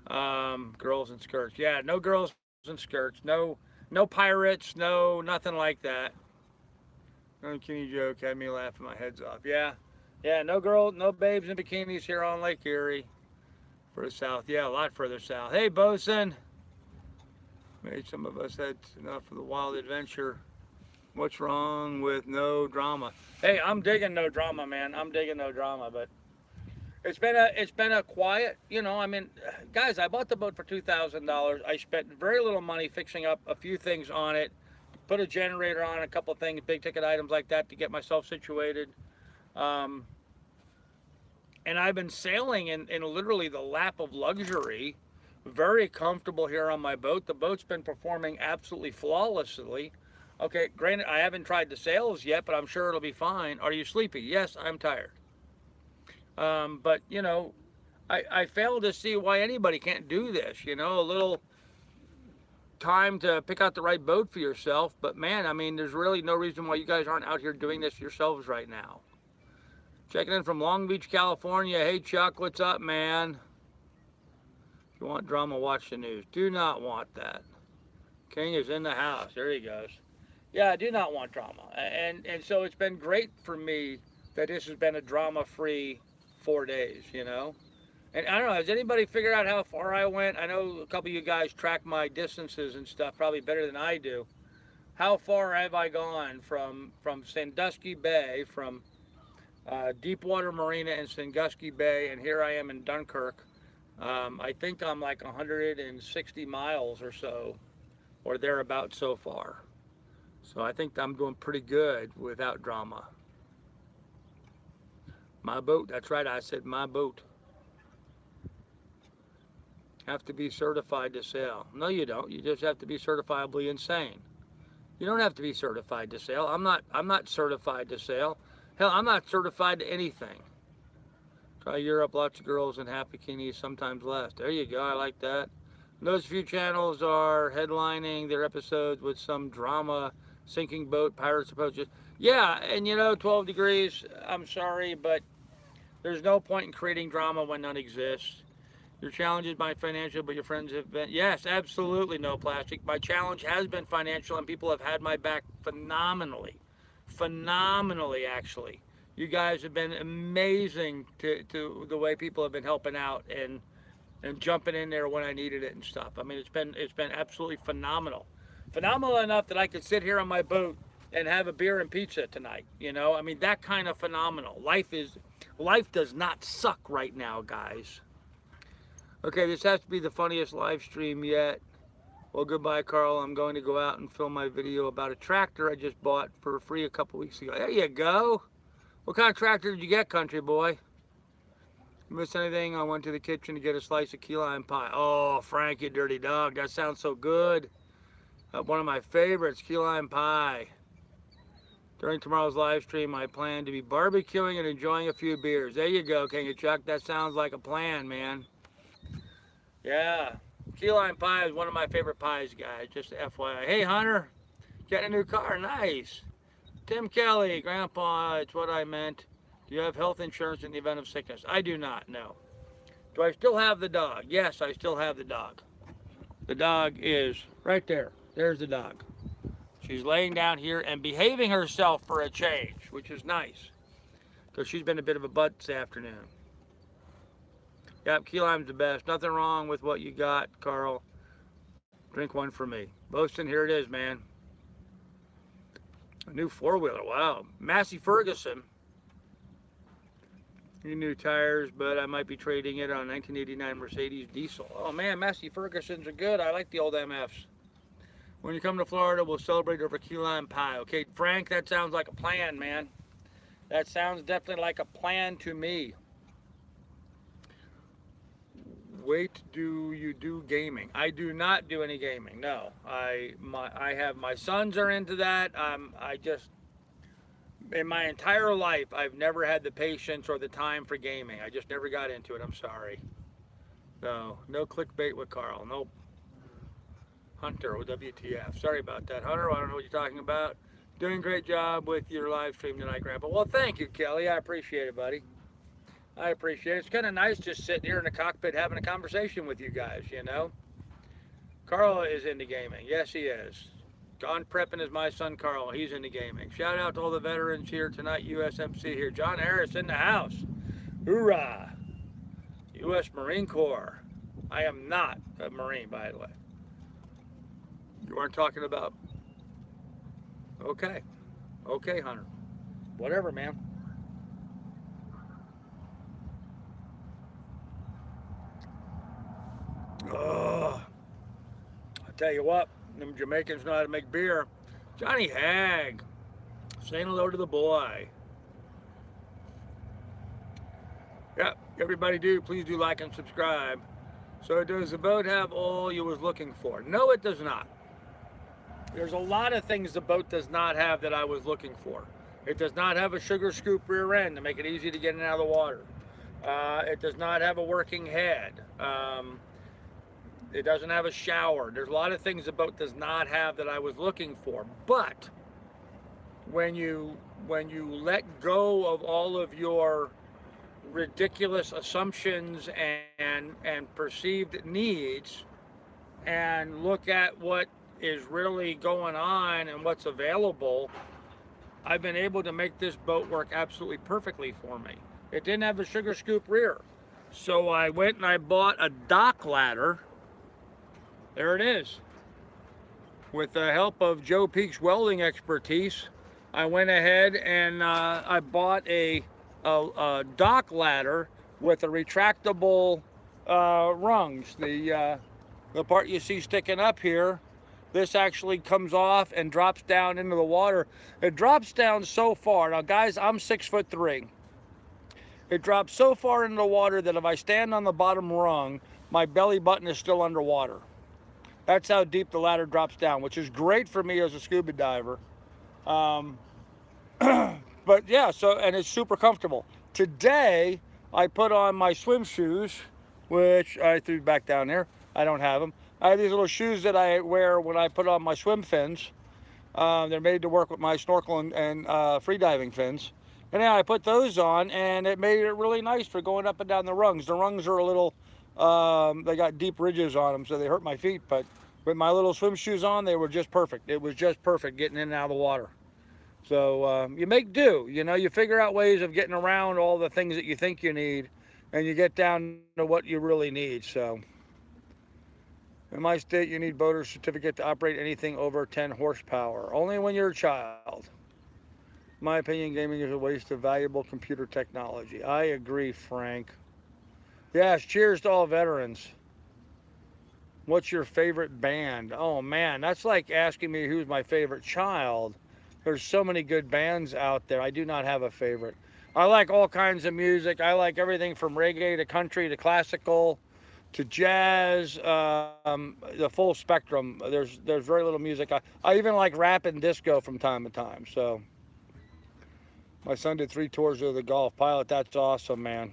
Girls in skirts. Yeah, no girls in skirts. No pirates. No, nothing like that. No bikini joke had me laughing my heads off. Yeah, no babes in bikinis here on Lake Erie. Further south. Yeah, a lot further south. Hey, Bosun. Maybe some of us had enough of the wild adventure. What's wrong with no drama? Hey, I'm digging no drama, man. I'm digging no drama, but it's been a quiet, guys, I bought the boat for $2,000. I spent very little money fixing up a few things on it, put a generator on, a couple of things, big ticket items like that to get myself situated. And I've been sailing in literally the lap of luxury, very comfortable here on my boat. The boat's been performing absolutely flawlessly. Okay, granted, I haven't tried the sails yet, but I'm sure it'll be fine. Are you sleepy? Yes, I'm tired. But, I fail to see why anybody can't do this, a little time to pick out the right boat for yourself. But, man, I mean, there's really no reason why you guys aren't out here doing this yourselves right now. Checking in from Long Beach, California. Hey, Chuck, what's up, man? If you want drama, watch the news. Do not want that. King is in the house. There he goes. Yeah, I do not want drama. And so it's been great for me that this has been a drama-free 4 days, And I don't know, has anybody figured out how far I went? I know a couple of you guys track my distances and stuff probably better than I do. How far have I gone from Sandusky Bay, from Deepwater Marina in Sandusky Bay, and here I am in Dunkirk. I think I'm like 160 miles or so, or thereabouts so far. So I think I'm doing pretty good without drama. My boat, that's right, I said my boat. have to be certified to sail. No, you don't. You just have to be certifiably insane. You don't have to be certified to sail. I'm not certified to sail. Hell, I'm not certified to anything. Try Europe, lots of girls in half bikinis, sometimes less. There you go. I like that. And those few channels are headlining their episodes with some drama, sinking boat, pirates approaches. Yeah, and 12 degrees. I'm sorry, but there's no point in creating drama when none exists. Your challenge is my financial, but your friends have been. Yes, absolutely no plastic. My challenge has been financial, and people have had my back phenomenally. Phenomenally, actually. You guys have been amazing to the way people have been helping out and jumping in there when I needed it and stuff. I mean, it's been absolutely phenomenal. Phenomenal enough that I could sit here on my boat and have a beer and pizza tonight. I mean, that kind of phenomenal. Life does not suck right now, guys. Okay, this has to be the funniest live stream yet. Well, goodbye, Carl. I'm going to go out and film my video about a tractor I just bought for free a couple weeks ago. There you go. What kind of tractor did you get, country boy? Miss anything? I went to the kitchen to get a slice of key lime pie. Oh, Frank, you dirty dog. That sounds so good. One of my favorites, key lime pie. During tomorrow's live stream, I plan to be barbecuing and enjoying a few beers. There you go, King of Chuck. That sounds like a plan, man. Yeah, key lime pie is one of my favorite pies, guys. Just FYI. Hey, Hunter, getting a new car. Nice. Tim Kelly, Grandpa, it's what I meant. Do you have health insurance in the event of sickness? I do not, no. Do I still have the dog? Yes, I still have the dog. The dog is right there. There's the dog. She's laying down here and behaving herself for a change, which is nice. Because she's been a bit of a butt this afternoon. Yep, key lime's the best. Nothing wrong with what you got, Carl. Drink one for me. Boaston, here it is, man. A new four-wheeler, wow. Massey Ferguson. New tires, but I might be trading it on a 1989 Mercedes diesel. Oh man, Massey Fergusons are good. I like the old MFs. When you come to Florida, we'll celebrate over key lime pie. Okay, Frank, that sounds like a plan, man. That sounds definitely like a plan to me. Wait, do you do gaming? I do not do any gaming. No, I have my sons are into that. In my entire life, I've never had the patience or the time for gaming. I just never got into it. I'm sorry. No clickbait with Carl. Nope. Hunter, WTF. Sorry about that, Hunter. I don't know what you're talking about. Doing a great job with your live stream tonight, Grandpa. Well, thank you, Kelly. I appreciate it, buddy. I appreciate it. It's kind of nice just sitting here in the cockpit having a conversation with you guys, Carl is into gaming. Yes, he is. Gone prepping is my son Carl. He's into gaming. Shout out to all the veterans here tonight. USMC here. John Harris in the house. Hoorah. U.S. Marine Corps. I am not a Marine, by the way. You weren't talking about... Okay. Okay, Hunter. Whatever, man. Oh, I'll tell you what, them Jamaicans know how to make beer. Johnny Hag, saying hello to the boy. Yep, everybody please do like and subscribe. So does the boat have all you was looking for? No, it does not. There's a lot of things the boat does not have that I was looking for. It does not have a sugar scoop rear end to make it easy to get in and out of the water. It does not have a working head. It doesn't have a shower. There's a lot of things the boat does not have that I was looking for. But when you let go of all of your ridiculous assumptions and perceived needs and look at what is really going on and what's available, I've been able to make this boat work absolutely perfectly for me. It didn't have a sugar scoop rear. So I went and I bought a dock ladder. There it is. With the help of Joe Peak's welding expertise, I went ahead and I bought a dock ladder with a retractable rungs. The part you see sticking up here, this actually comes off and drops down into the water. It drops down so far. Now guys, I'm 6'3". It drops so far into the water that if I stand on the bottom rung, my belly button is still underwater. That's how deep the ladder drops down, which is great for me as a scuba diver. Um, but yeah, so, and it's super comfortable. Today, I put on my swim shoes, which I threw back down there. I don't have them. I have these little shoes that I wear when I put on my swim fins. They're made to work with my snorkel and free diving fins. And yeah, I put those on, and it made it really nice for going up and down the rungs. The rungs are a little, they got deep ridges on them, so they hurt my feet. But with my little swim shoes on, they were just perfect. It was just perfect getting in and out of the water. So you make do, you know, you figure out ways of getting around all the things that you think you need, and you get down to what you really need. So in my state, you need boater certificate to operate anything over 10 horsepower, only when you're a child. In my opinion, gaming is a waste of valuable computer technology. I agree, Frank. Yes, cheers to all veterans. What's your favorite band? Oh man, that's like asking me who's my favorite child. There's so many good bands out there. I do not have a favorite. I like all kinds of music. I like everything from reggae to country to classical to jazz, the full spectrum. There's very little music. I even like rap and disco from time to time. So my son did 3 tours of the Gulf. Pilot, that's awesome, man.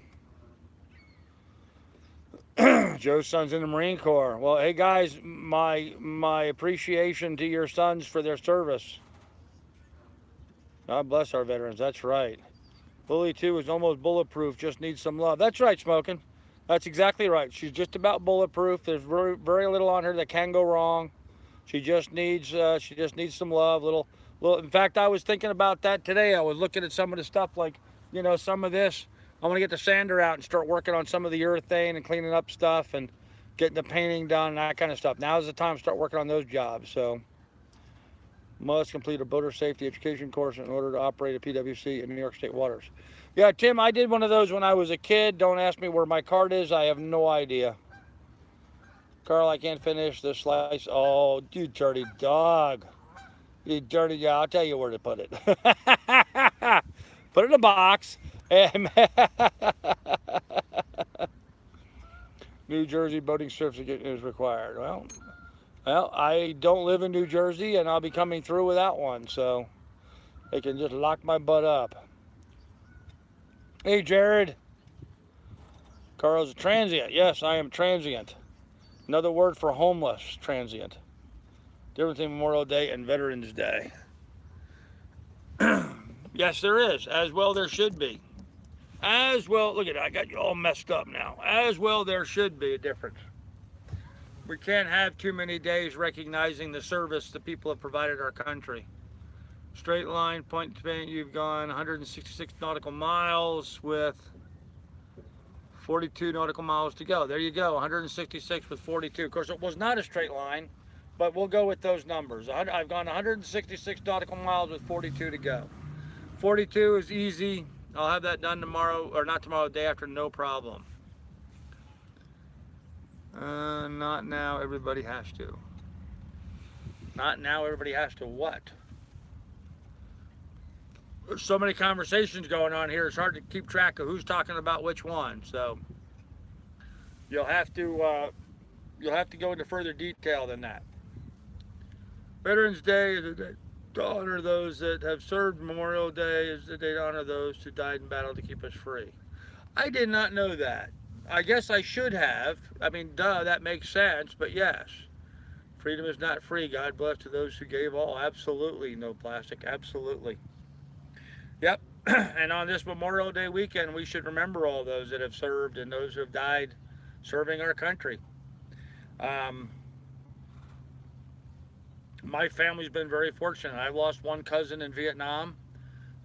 Joe's son's in the Marine Corps. Well, hey guys, my appreciation to your sons for their service. God bless our veterans. That's right. Bully 2 is almost bulletproof. Just needs some love. That's right, Smoking. That's exactly right. She's just about bulletproof. There's very little on her that can go wrong. She just needs some love. Little. In fact, I was thinking about that today. I was looking at some of the stuff, like, you know, some of this. I want to get the sander out and start working on some of the urethane and cleaning up stuff and getting the painting done and that kind of stuff. Now's the time to start working on those jobs. So must complete a boater safety education course in order to operate a PWC in New York State waters. Yeah, Tim, I did one of those when I was a kid. Don't ask me where my card is. I have no idea. Carl, I can't finish the slice. Oh, you dirty dog. You dirty, yeah, I'll tell you where to put it. Put it in a box. And New Jersey boating certificate is required. Well, I don't live in New Jersey, and I'll be coming through without one, so they can just lock my butt up. Hey, Jared. Carl's a transient. Yes, I am transient. Another word for homeless, transient. Difference in Memorial Day and Veterans Day. Yes, there is. As well, there should be. As well, look at that. I got you all messed up now. As well, there should be a difference. We can't have too many days recognizing the service the people have provided our country. Straight line, point to point, you've gone 166 nautical miles with 42 nautical miles to go. There you go, 166 with 42. Of course, it was not a straight line, but we'll go with those numbers. I've gone 166 nautical miles with 42 to go. 42 is easy. I'll have that done tomorrow, or not tomorrow, the day after, no problem. Not now, everybody has to. Not now, everybody has to what? There's so many conversations going on here, it's hard to keep track of who's talking about which one. So you'll have to go into further detail than that. Veterans Day is a day to honor those that have served. Memorial Day is the day to honor those who died in battle to keep us free. I did not know that. I guess I should have. I mean, duh, that makes sense, but yes. Freedom is not free. God bless to those who gave all. Absolutely, no plastic. Absolutely. Yep. And on this Memorial Day weekend, we should remember all those that have served and those who have died serving our country. My family's been very fortunate. I've lost one cousin in Vietnam,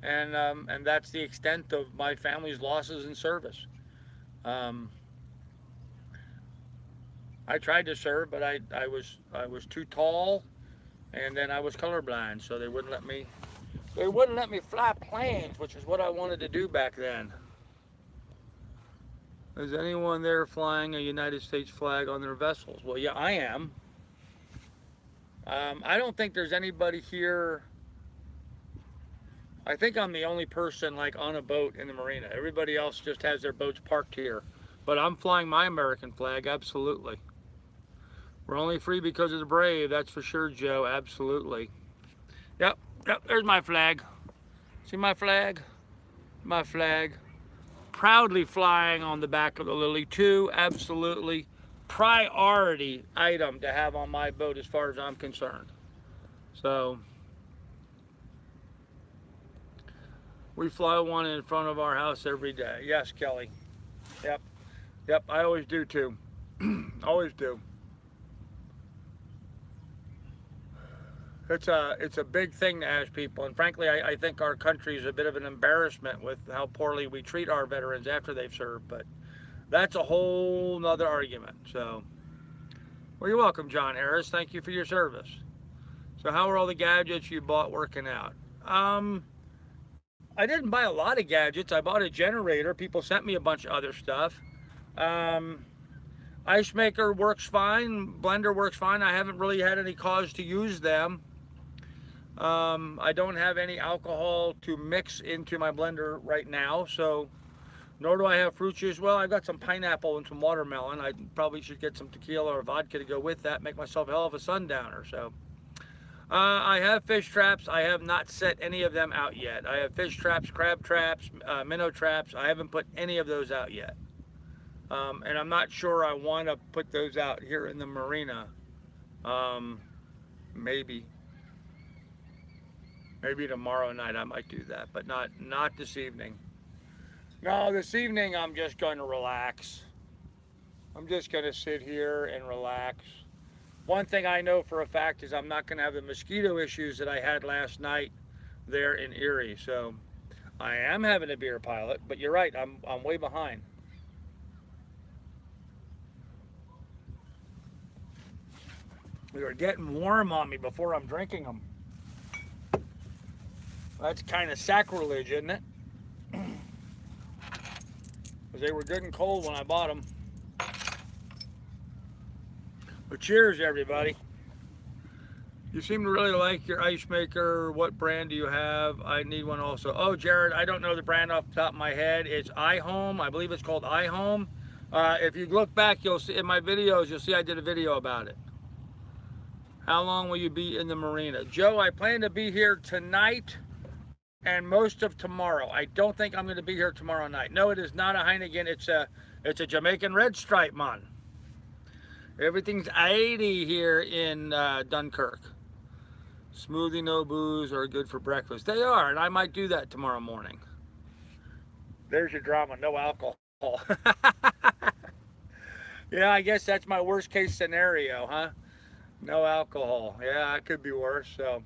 and that's the extent of my family's losses in service. I tried to serve, but I was too tall, and then I was colorblind, so they wouldn't let me fly planes, which is what I wanted to do back then. Is anyone there flying a United States flag on their vessels? Well, yeah, I am. I don't think there's anybody here. I think I'm the only person like on a boat in the marina. Everybody else just has their boats parked here. But I'm flying my American flag, absolutely. We're only free because of the brave, that's for sure, Joe, absolutely. Yep, yep, there's my flag. See my flag? My flag. Proudly flying on the back of the Lily too, absolutely. Priority item to have on my boat as far as I'm concerned. So, we fly one in front of our house every day. Yes, Kelly. Yep, yep, I always do too. Always do. It's a big thing to ask people, and frankly, I think our country is a bit of an embarrassment with how poorly we treat our veterans after they've served, but that's a whole nother argument. So, well, you're welcome, John Harris. Thank you for your service. So how are all the gadgets you bought working out? I didn't buy a lot of gadgets. I bought a generator. People sent me a bunch of other stuff. Um, Ice maker works fine. Blender works fine. I haven't really had any cause to use them. I don't have any alcohol to mix into my blender right now, so nor do I have fruit juice. Well, I've got some pineapple and some watermelon. I probably should get some tequila or vodka to go with that, make myself a hell of a sundowner. So, I have fish traps. I have not set any of them out yet. I have fish traps, crab traps, minnow traps. I haven't put any of those out yet. And I'm not sure I want to put those out here in the marina. Maybe. Maybe tomorrow night I might do that, but not this evening. No, this evening I'm just going to relax. I'm just going to sit here and relax. One thing I know for a fact is I'm not going to have the mosquito issues that I had last night there in Erie. So I am having a beer pilot, but you're right, I'm way behind. They were getting warm on me before I'm drinking them. That's kind of sacrilege, isn't it? Because they were good and cold when I bought them. But cheers, everybody. You seem to really like your ice maker. What brand do you have? I need one also. Oh, Jared, I don't know the brand off the top of my head. It's iHome. I believe it's called iHome. If you look back, you'll see in my videos, you'll see I did a video about it. How long will you be in the marina? Joe, I plan to be here tonight and most of tomorrow. I don't think I'm going to be here tomorrow night. No, it is not a Heineken. It's a Jamaican Red Stripe, man. Everything's 80 here in Dunkirk. Smoothie, no booze, are good for breakfast. They are, and I might do that tomorrow morning. There's your drama, no alcohol. Yeah, I guess that's my worst case scenario, huh? No alcohol. Yeah, it could be worse. So,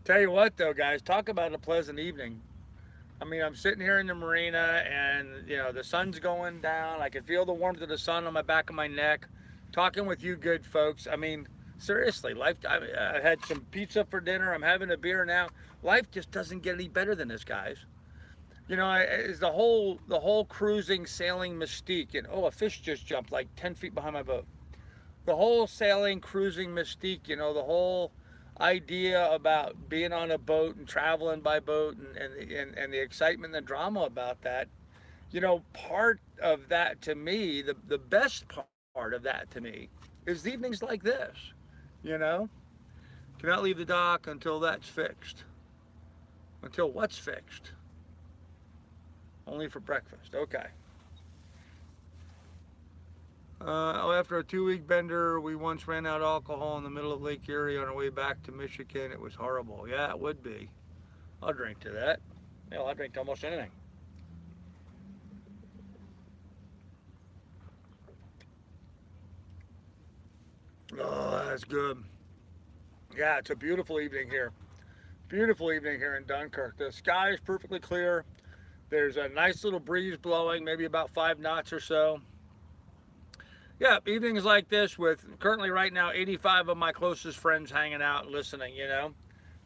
tell you what, though, guys, talk about a pleasant evening. I mean, I'm sitting here in the marina, and you know the sun's going down. I can feel the warmth of the sun on my back of my neck. Talking with you, good folks. I mean, seriously, life. I had some pizza for dinner. I'm having a beer now. Life just doesn't get any better than this, guys. You know, is the whole cruising, sailing mystique. And oh, a fish just jumped like 10 feet behind my boat. The whole sailing, cruising mystique, you know, the whole idea about being on a boat and traveling by boat and the excitement and the drama about that, you know, part of that to me, the best part of that to me is evenings like this, you know. Cannot leave the dock until that's fixed. Until what's fixed? Only for breakfast, okay. After a 2-week bender, we once ran out of alcohol in the middle of Lake Erie on our way back to Michigan. It was horrible. Yeah, it would be. I'll drink to that. Yeah, I'll drink to almost anything. Oh, that's good. Yeah, it's a beautiful evening here. Beautiful evening here in Dunkirk. The sky is perfectly clear. There's a nice little breeze blowing, maybe about 5 knots or so. Yeah, evenings like this with currently right now 85 of my closest friends hanging out and listening, you know.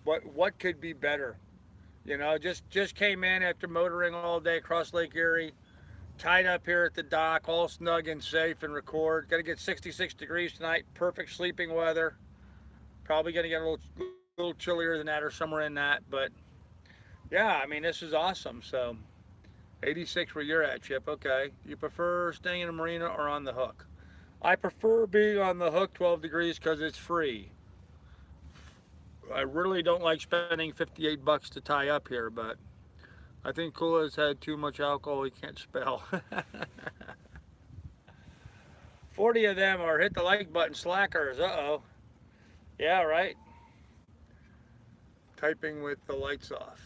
What could be better? You know, just came in after motoring all day across Lake Erie, tied up here at the dock, all snug and safe and record. Got to get 66 degrees tonight, perfect sleeping weather. Probably going to get a little chillier than that or somewhere in that, but yeah, I mean, this is awesome. So 86 where you're at, Chip. Okay. You prefer staying in a marina or on the hook? I prefer being on the hook 12 degrees because it's free. I really don't like spending 58 bucks to tie up here, but I think Kula's had too much alcohol he can't spell. 40 of them are hit the like button slackers. Uh-oh. Yeah, right. Typing with the lights off.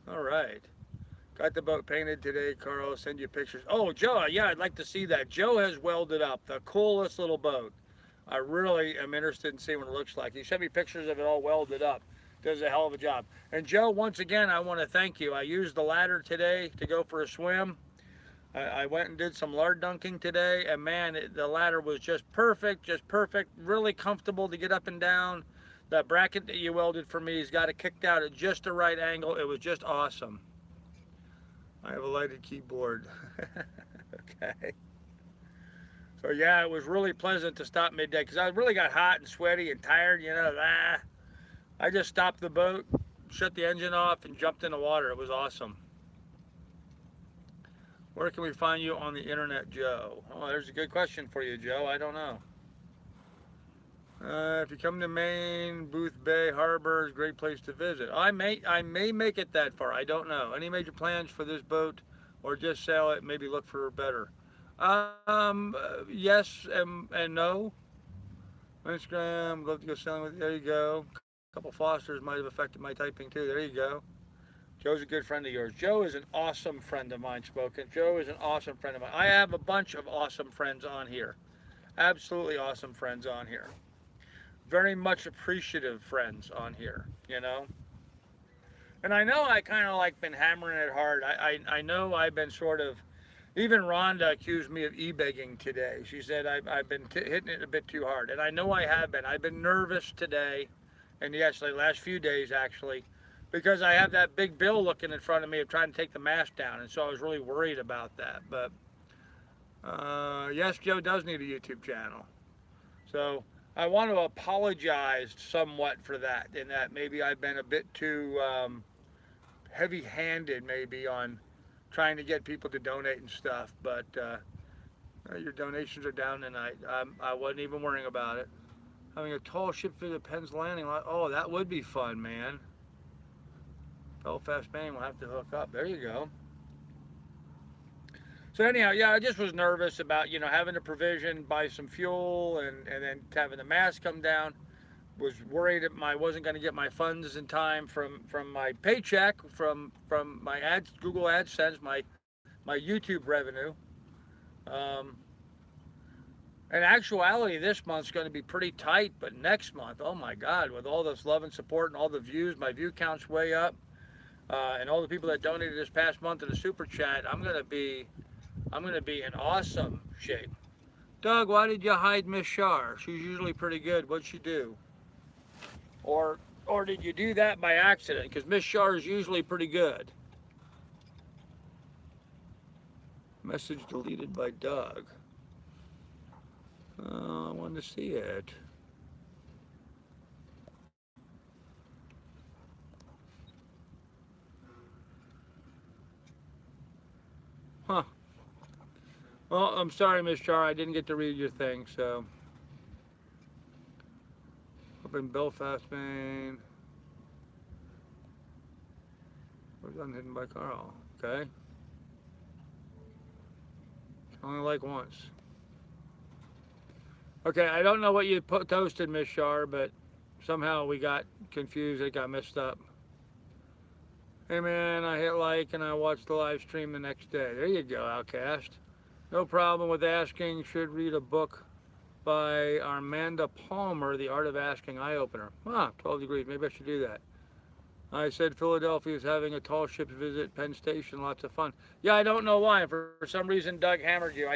All right. Got the boat painted today, Carl. I'll send you pictures. Oh, Joe, yeah, I'd like to see that. Joe has welded up the coolest little boat. I really am interested in seeing what it looks like. He sent me pictures of it all welded up. Does a hell of a job. And Joe, once again, I want to thank you. I used the ladder today to go for a swim. I went and did some lard dunking today, and man, the ladder was just perfect, really comfortable to get up and down. That bracket that you welded for me has got it kicked out at just the right angle. It was just awesome. I have a lighted keyboard. Okay. So yeah, it was really pleasant to stop midday because I really got hot and sweaty and tired. I just stopped the boat, shut the engine off, and jumped in the water. It was awesome. Where can we find you on the internet, Joe? Oh, there's a good question for you, Joe. I don't know. If you come to Maine, Booth Bay Harbor is a great place to visit. I may make it that far. I don't know. Any major plans for this boat, or just sell it? Maybe look for better. Yes and no. Instagram, love to go selling with. There you go. A couple Fosters might have affected my typing too. There you go. Joe's a good friend of yours. Joe is an awesome friend of mine, Spoken. Joe is an awesome friend of mine. I have a bunch of awesome friends on here. Absolutely awesome friends on here. Very much appreciative friends on here. And I know I kind of like been hammering it hard. I know I've been sort of, even Rhonda accused me of e-begging today. She said I've been hitting it a bit too hard. And I know I have been. I've been nervous today, and yes, the last few days actually, because I have that big bill looking in front of me of trying to take the mast down. And so I was really worried about that. But yes, Joe does need a YouTube channel. So I want to apologize somewhat for that, in that maybe I've been a bit too heavy-handed maybe on trying to get people to donate and stuff. But your donations are down tonight. I wasn't even worrying about it. Having a tall ship visit Penn's Landing lot. Oh, that would be fun, man. Belfast, Maine will have to hook up. There you go. So anyhow, yeah, I just was nervous about, having to provision, buy some fuel, and then having the mast come down. Was worried that I wasn't going to get my funds in time from my paycheck, from my ads, Google AdSense, my YouTube revenue. In actuality, this month's going to be pretty tight, but next month, oh my God, with all this love and support and all the views, my view count's way up, and all the people that donated this past month in the super chat, I'm going to be in awesome shape. Doug, why did you hide Miss Shar? She's usually pretty good. What'd she do? Or did you do that by accident? Because Miss Shar is usually pretty good. Message deleted by Doug. I wanted to see it. Huh. Well, I'm sorry, Miss Char. I didn't get to read your thing, so. Up in Belfast, Maine. Was unhidden by Carl. Okay. Only like once. Okay, I don't know what you toasted, Miss Char, but somehow we got confused. It got messed up. Hey man, I hit like and I watched the live stream the next day. There you go, Outcast. No problem with asking. Should read a book by Armanda Palmer, The Art of Asking, Eye Opener. 12 degrees. Maybe I should do that. I said Philadelphia is having a tall ship visit Penn Station. Lots of fun. Yeah, I don't know why. For some reason, Doug hammered you.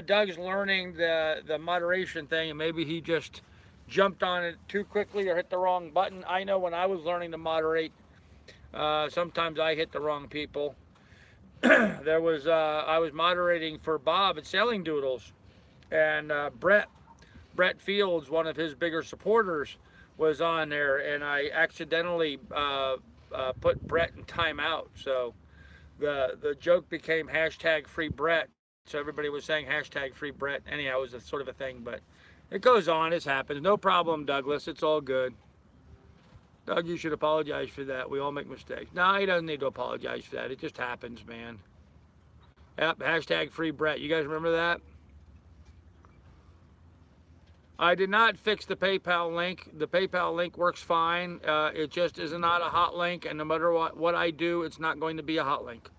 Doug's learning the moderation thing, and maybe he just jumped on it too quickly or hit the wrong button. I know when I was learning to moderate, sometimes I hit the wrong people. I was moderating for Bob at Sailing Doodles, and Brett Fields, one of his bigger supporters, was on there, and I accidentally put Brett in timeout. So the joke became hashtag free Brett. So everybody was saying hashtag free Brett. Anyhow, it was a sort of a thing, but it goes on. It happens. No problem, Douglas. It's all good. Doug, you should apologize for that. We all make mistakes. No, he doesn't need to apologize for that. It just happens, man. Yep, hashtag free Brett. You guys remember that? I did not fix the PayPal link. The PayPal link works fine. It just is not a hot link, and no matter what I do, it's not going to be a hot link.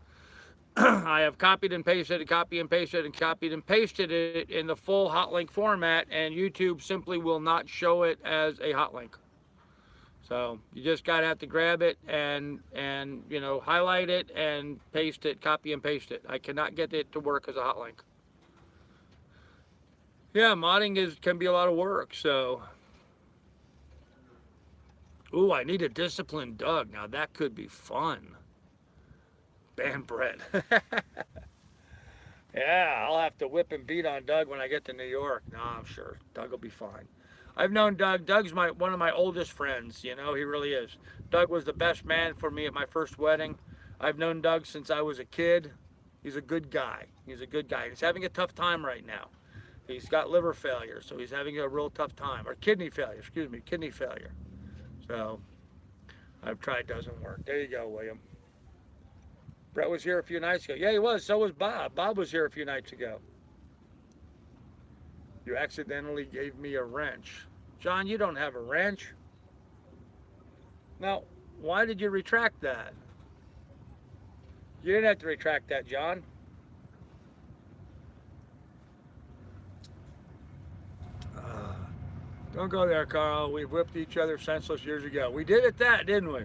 I have copied and pasted it, copied and pasted and copied and pasted it in the full hot link format, and YouTube simply will not show it as a hot link. So you just gotta have to grab it and you know, highlight it and paste it, copy and paste it. I cannot get it to work as a hot link. Yeah, modding can be a lot of work, so. Ooh, I need a disciplined Doug. Now that could be fun. Bam, Brett. Yeah, I'll have to whip and beat on Doug when I get to New York. No, I'm sure Doug will be fine. I've known Doug. Doug's one of my oldest friends, you know, he really is. Doug was the best man for me at my first wedding. I've known Doug since I was a kid. He's a good guy. He's a good guy. He's having a tough time right now. He's got liver failure, so he's having a real tough time. Or kidney failure, excuse me, kidney failure. So, I've tried, doesn't work. There you go, William. Brett was here a few nights ago. Yeah, he was. So was Bob. Bob was here a few nights ago. You accidentally gave me a wrench. John, you don't have a wrench. Now, why did you retract that? You didn't have to retract that, John. Don't go there, Carl. We whipped each other senseless years ago. We did it that, didn't we?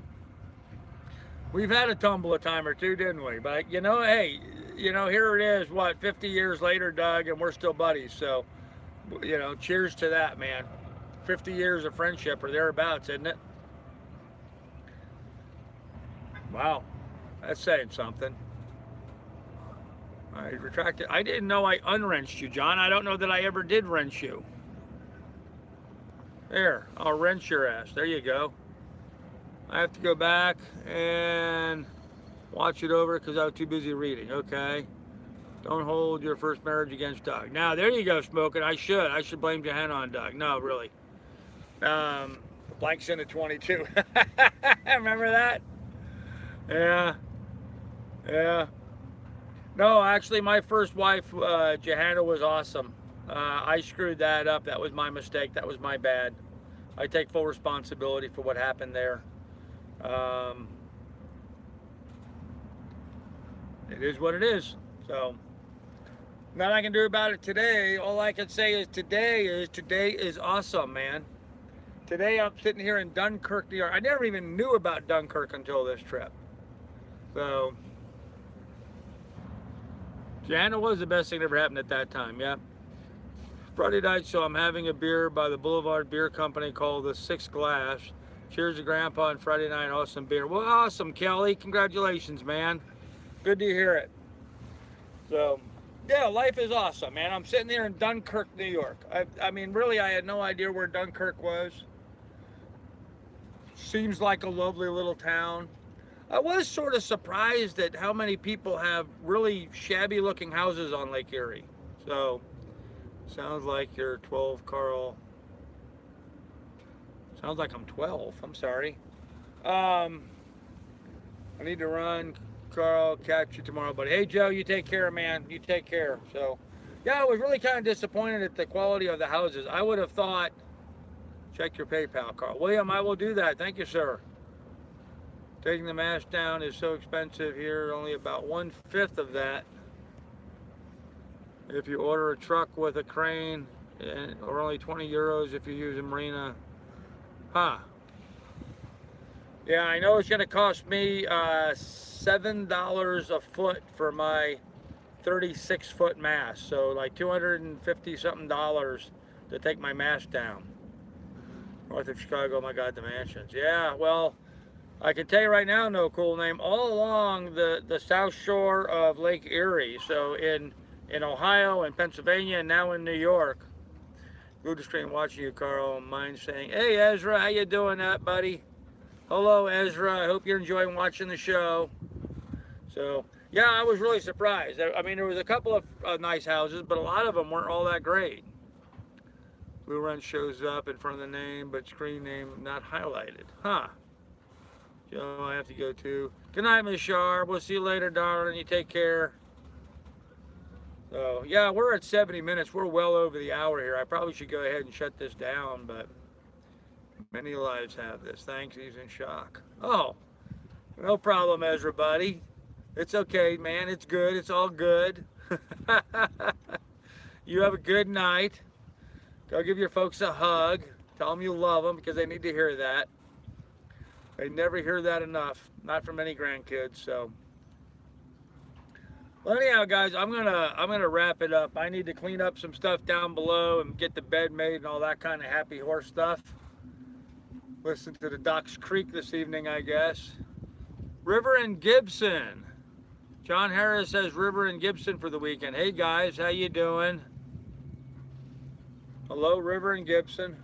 We've had a tumble a time or two, didn't we? But, you know, hey, you know, here it is, what, 50 years later, Doug, and we're still buddies. So, you know, cheers to that, man. 50 years of friendship or thereabouts, isn't it? Wow. That's saying something. I retracted. I didn't know I unwrenched you, John. I don't know that I ever did wrench you. There, I'll wrench your ass. There you go. I have to go back and watch it over because I was too busy reading. Okay. Don't hold your first marriage against Doug. Now, there you go, Smoking. I should blame Johanna on Doug. No, really. Blanks into 22. Remember that? Yeah. Yeah. No, actually, my first wife, Johanna, was awesome. I screwed that up. That was my mistake. That was my bad. I take full responsibility for what happened there. It is what it is. So, nothing I can do about it today. All I can say is today is awesome, man. Today I'm sitting here in Dunkirk, New York. I never even knew about Dunkirk until this trip. So, Johanna was the best thing that ever happened at that time, yeah. Friday night, so I'm having a beer by the Boulevard Beer Company called the Six Glass. Cheers to Grandpa on Friday night, awesome beer. Well, awesome, Kelly. Congratulations, man. Good to hear it. So, yeah, life is awesome, man. I'm sitting there in Dunkirk, New York. I mean, really, I had no idea where Dunkirk was. Seems like a lovely little town. I was sort of surprised at how many people have really shabby-looking houses on Lake Erie. So, sounds like you're 12, Carl. Sounds like I'm 12. I'm sorry. I need to run. Carl, catch you tomorrow, buddy. Hey, Joe, you take care, man. You take care. So, yeah, I was really kind of disappointed at the quality of the houses. I would have thought, check your PayPal, Carl. William, I will do that. Thank you, sir. Taking the mast down is so expensive here. Only about 1/5 of that. If you order a truck with a crane, or only 20 euros if you use a Marina. Huh. Yeah, I know it's going to cost me $7 a foot for my 36-foot mast. So like $250 something to take my mast down. North of Chicago, oh my God, the mansions. Yeah, well, I can tell you right now, no cool name, all along the south shore of Lake Erie. So in Ohio and Pennsylvania and now in New York. Good to stream watching you, Carl. Mine saying, hey, Ezra, how you doing, buddy? Hello, Ezra. I hope you're enjoying watching the show. So, yeah, I was really surprised. I mean, there was a couple of nice houses, but a lot of them weren't all that great. Blue Run shows up in front of the name, but screen name not highlighted. Huh. Joe, I have to go too. Good night, Miss Sharp. We'll see you later, darling. You take care. So, yeah, we're at 70 minutes. We're well over the hour here. I probably should go ahead and shut this down, but many lives have this. Thanks, he's in shock. Oh, no problem, Ezra, buddy. It's okay, man. It's good. It's all good. You have a good night. Go give your folks a hug. Tell them you love them because they need to hear that. They never hear that enough. Not from any grandkids. So, well, anyhow, guys, I'm gonna wrap it up. I need to clean up some stuff down below and get the bed made and all that kind of happy horse stuff. Listen to the Docks Creek this evening, I guess. River and Gibson. John Harris says River and Gibson for the weekend. Hey guys, how you doing? Hello, River and Gibson.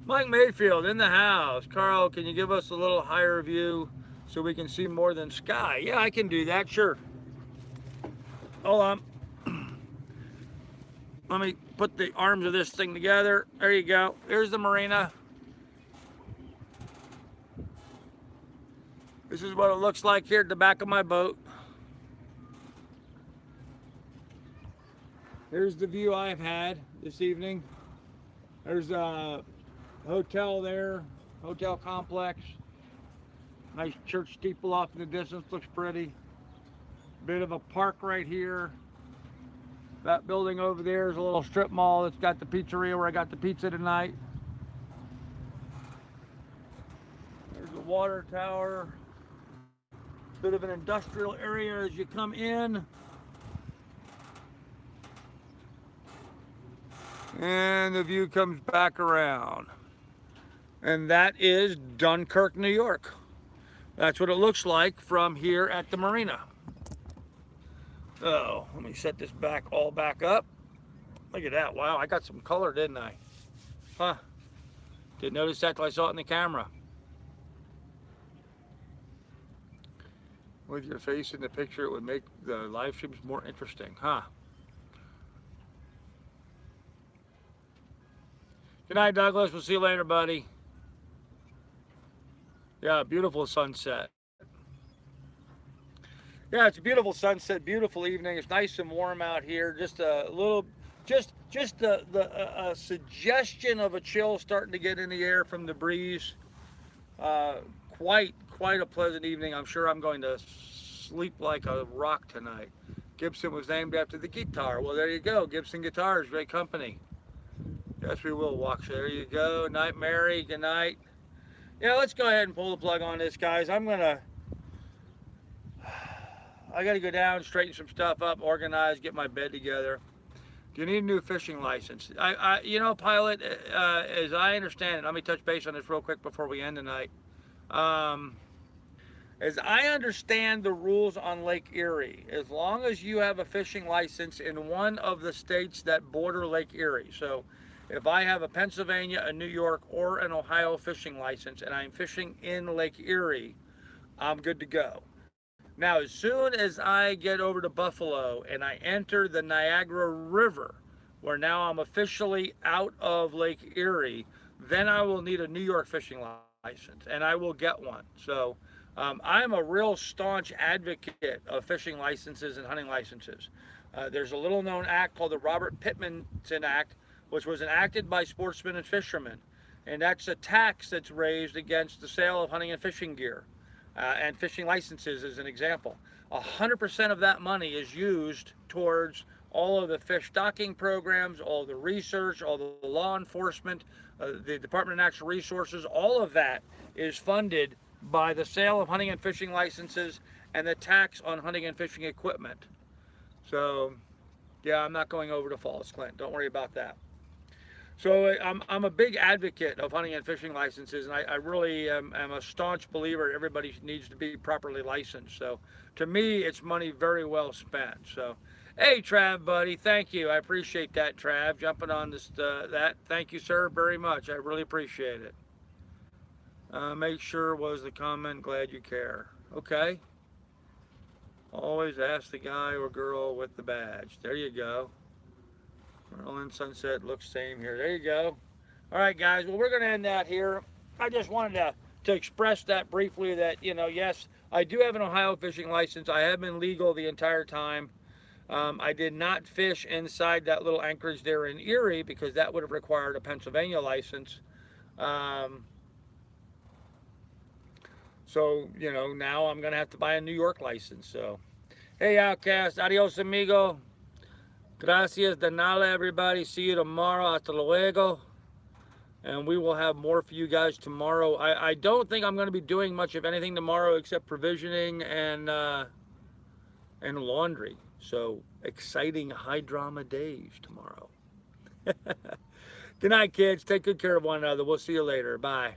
Mike Mayfield in the house. Carl, can you give us a little higher view so we can see more than sky? Yeah, I can do that, sure. Hold on. Let me put the arms of this thing together. There you go. Here's the marina. This is what it looks like here at the back of my boat. Here's the view I've had this evening. There's a hotel there, hotel complex. Nice church steeple off in the distance, looks pretty. Bit of a park right here. That building over there is a little strip mall that's got the pizzeria where I got the pizza tonight. There's the water tower. Bit of an industrial area as you come in. And the view comes back around. And that is Dunkirk, New York. That's what it looks like from here at the marina. Oh, let me set this all back up. Look at that. Wow, I got some color, didn't I? Huh. Didn't notice that till I saw it in the camera. With your face in the picture, it would make the live streams more interesting, huh? Good night, Douglas. We'll see you later, buddy. Yeah, beautiful sunset. Yeah, it's a beautiful sunset, beautiful evening. It's nice and warm out here. Just a little, just a suggestion of a chill starting to get in the air from the breeze. Quite a pleasant evening. I'm sure I'm going to sleep like a rock tonight. Gibson was named after the guitar. Well, there you go. Gibson Guitars, great company. Yes, we will walk. There you go. Night, Mary. Good night. Yeah, let's go ahead and pull the plug on this, guys. I got to go down, straighten some stuff up, organize, get my bed together. Do you need a new fishing license? You know, pilot, as I understand it, let me touch base on this real quick before we end tonight. As I understand the rules on Lake Erie, as long as you have a fishing license in one of the states that border Lake Erie, so if I have a Pennsylvania, a New York, or an Ohio fishing license and I'm fishing in Lake Erie, I'm good to go. Now, as soon as I get over to Buffalo and I enter the Niagara River, where now I'm officially out of Lake Erie, then I will need a New York fishing license, and I will get one. So I'm a real staunch advocate of fishing licenses and hunting licenses. There's a little known act called the Robert Pittmanton Act, which was enacted by sportsmen and fishermen. And that's a tax that's raised against the sale of hunting and fishing gear. And fishing licenses as an example. 100% of that money is used towards all of the fish stocking programs, all the research, all the law enforcement, the Department of Natural Resources. All of that is funded by the sale of hunting and fishing licenses and the tax on hunting and fishing equipment. So, yeah, I'm not going over to Falls Clint. Don't worry about that. So I'm a big advocate of hunting and fishing licenses, and I really am a staunch believer everybody needs to be properly licensed. So to me, it's money very well spent. So, hey, Trav, buddy, thank you. I appreciate that, Trav, jumping on this. Thank you, sir, very much. I really appreciate it. Make sure was the comment. Glad you care. Okay. Always ask the guy or girl with the badge. There you go. Maryland sunset looks same here. There you go. All right, guys. Well, we're going to end that here. I just wanted to express that briefly that, yes, I do have an Ohio fishing license. I have been legal the entire time. I did not fish inside that little anchorage there in Erie because that would have required a Pennsylvania license. So, now I'm going to have to buy a New York license. So, hey, Outcast. Adios, amigo. Gracias de nada, everybody. See you tomorrow. Hasta luego. And we will have more for you guys tomorrow. I don't think I'm going to be doing much of anything tomorrow except provisioning and laundry. So exciting high drama days tomorrow. Good night, kids. Take good care of one another. We'll see you later. Bye.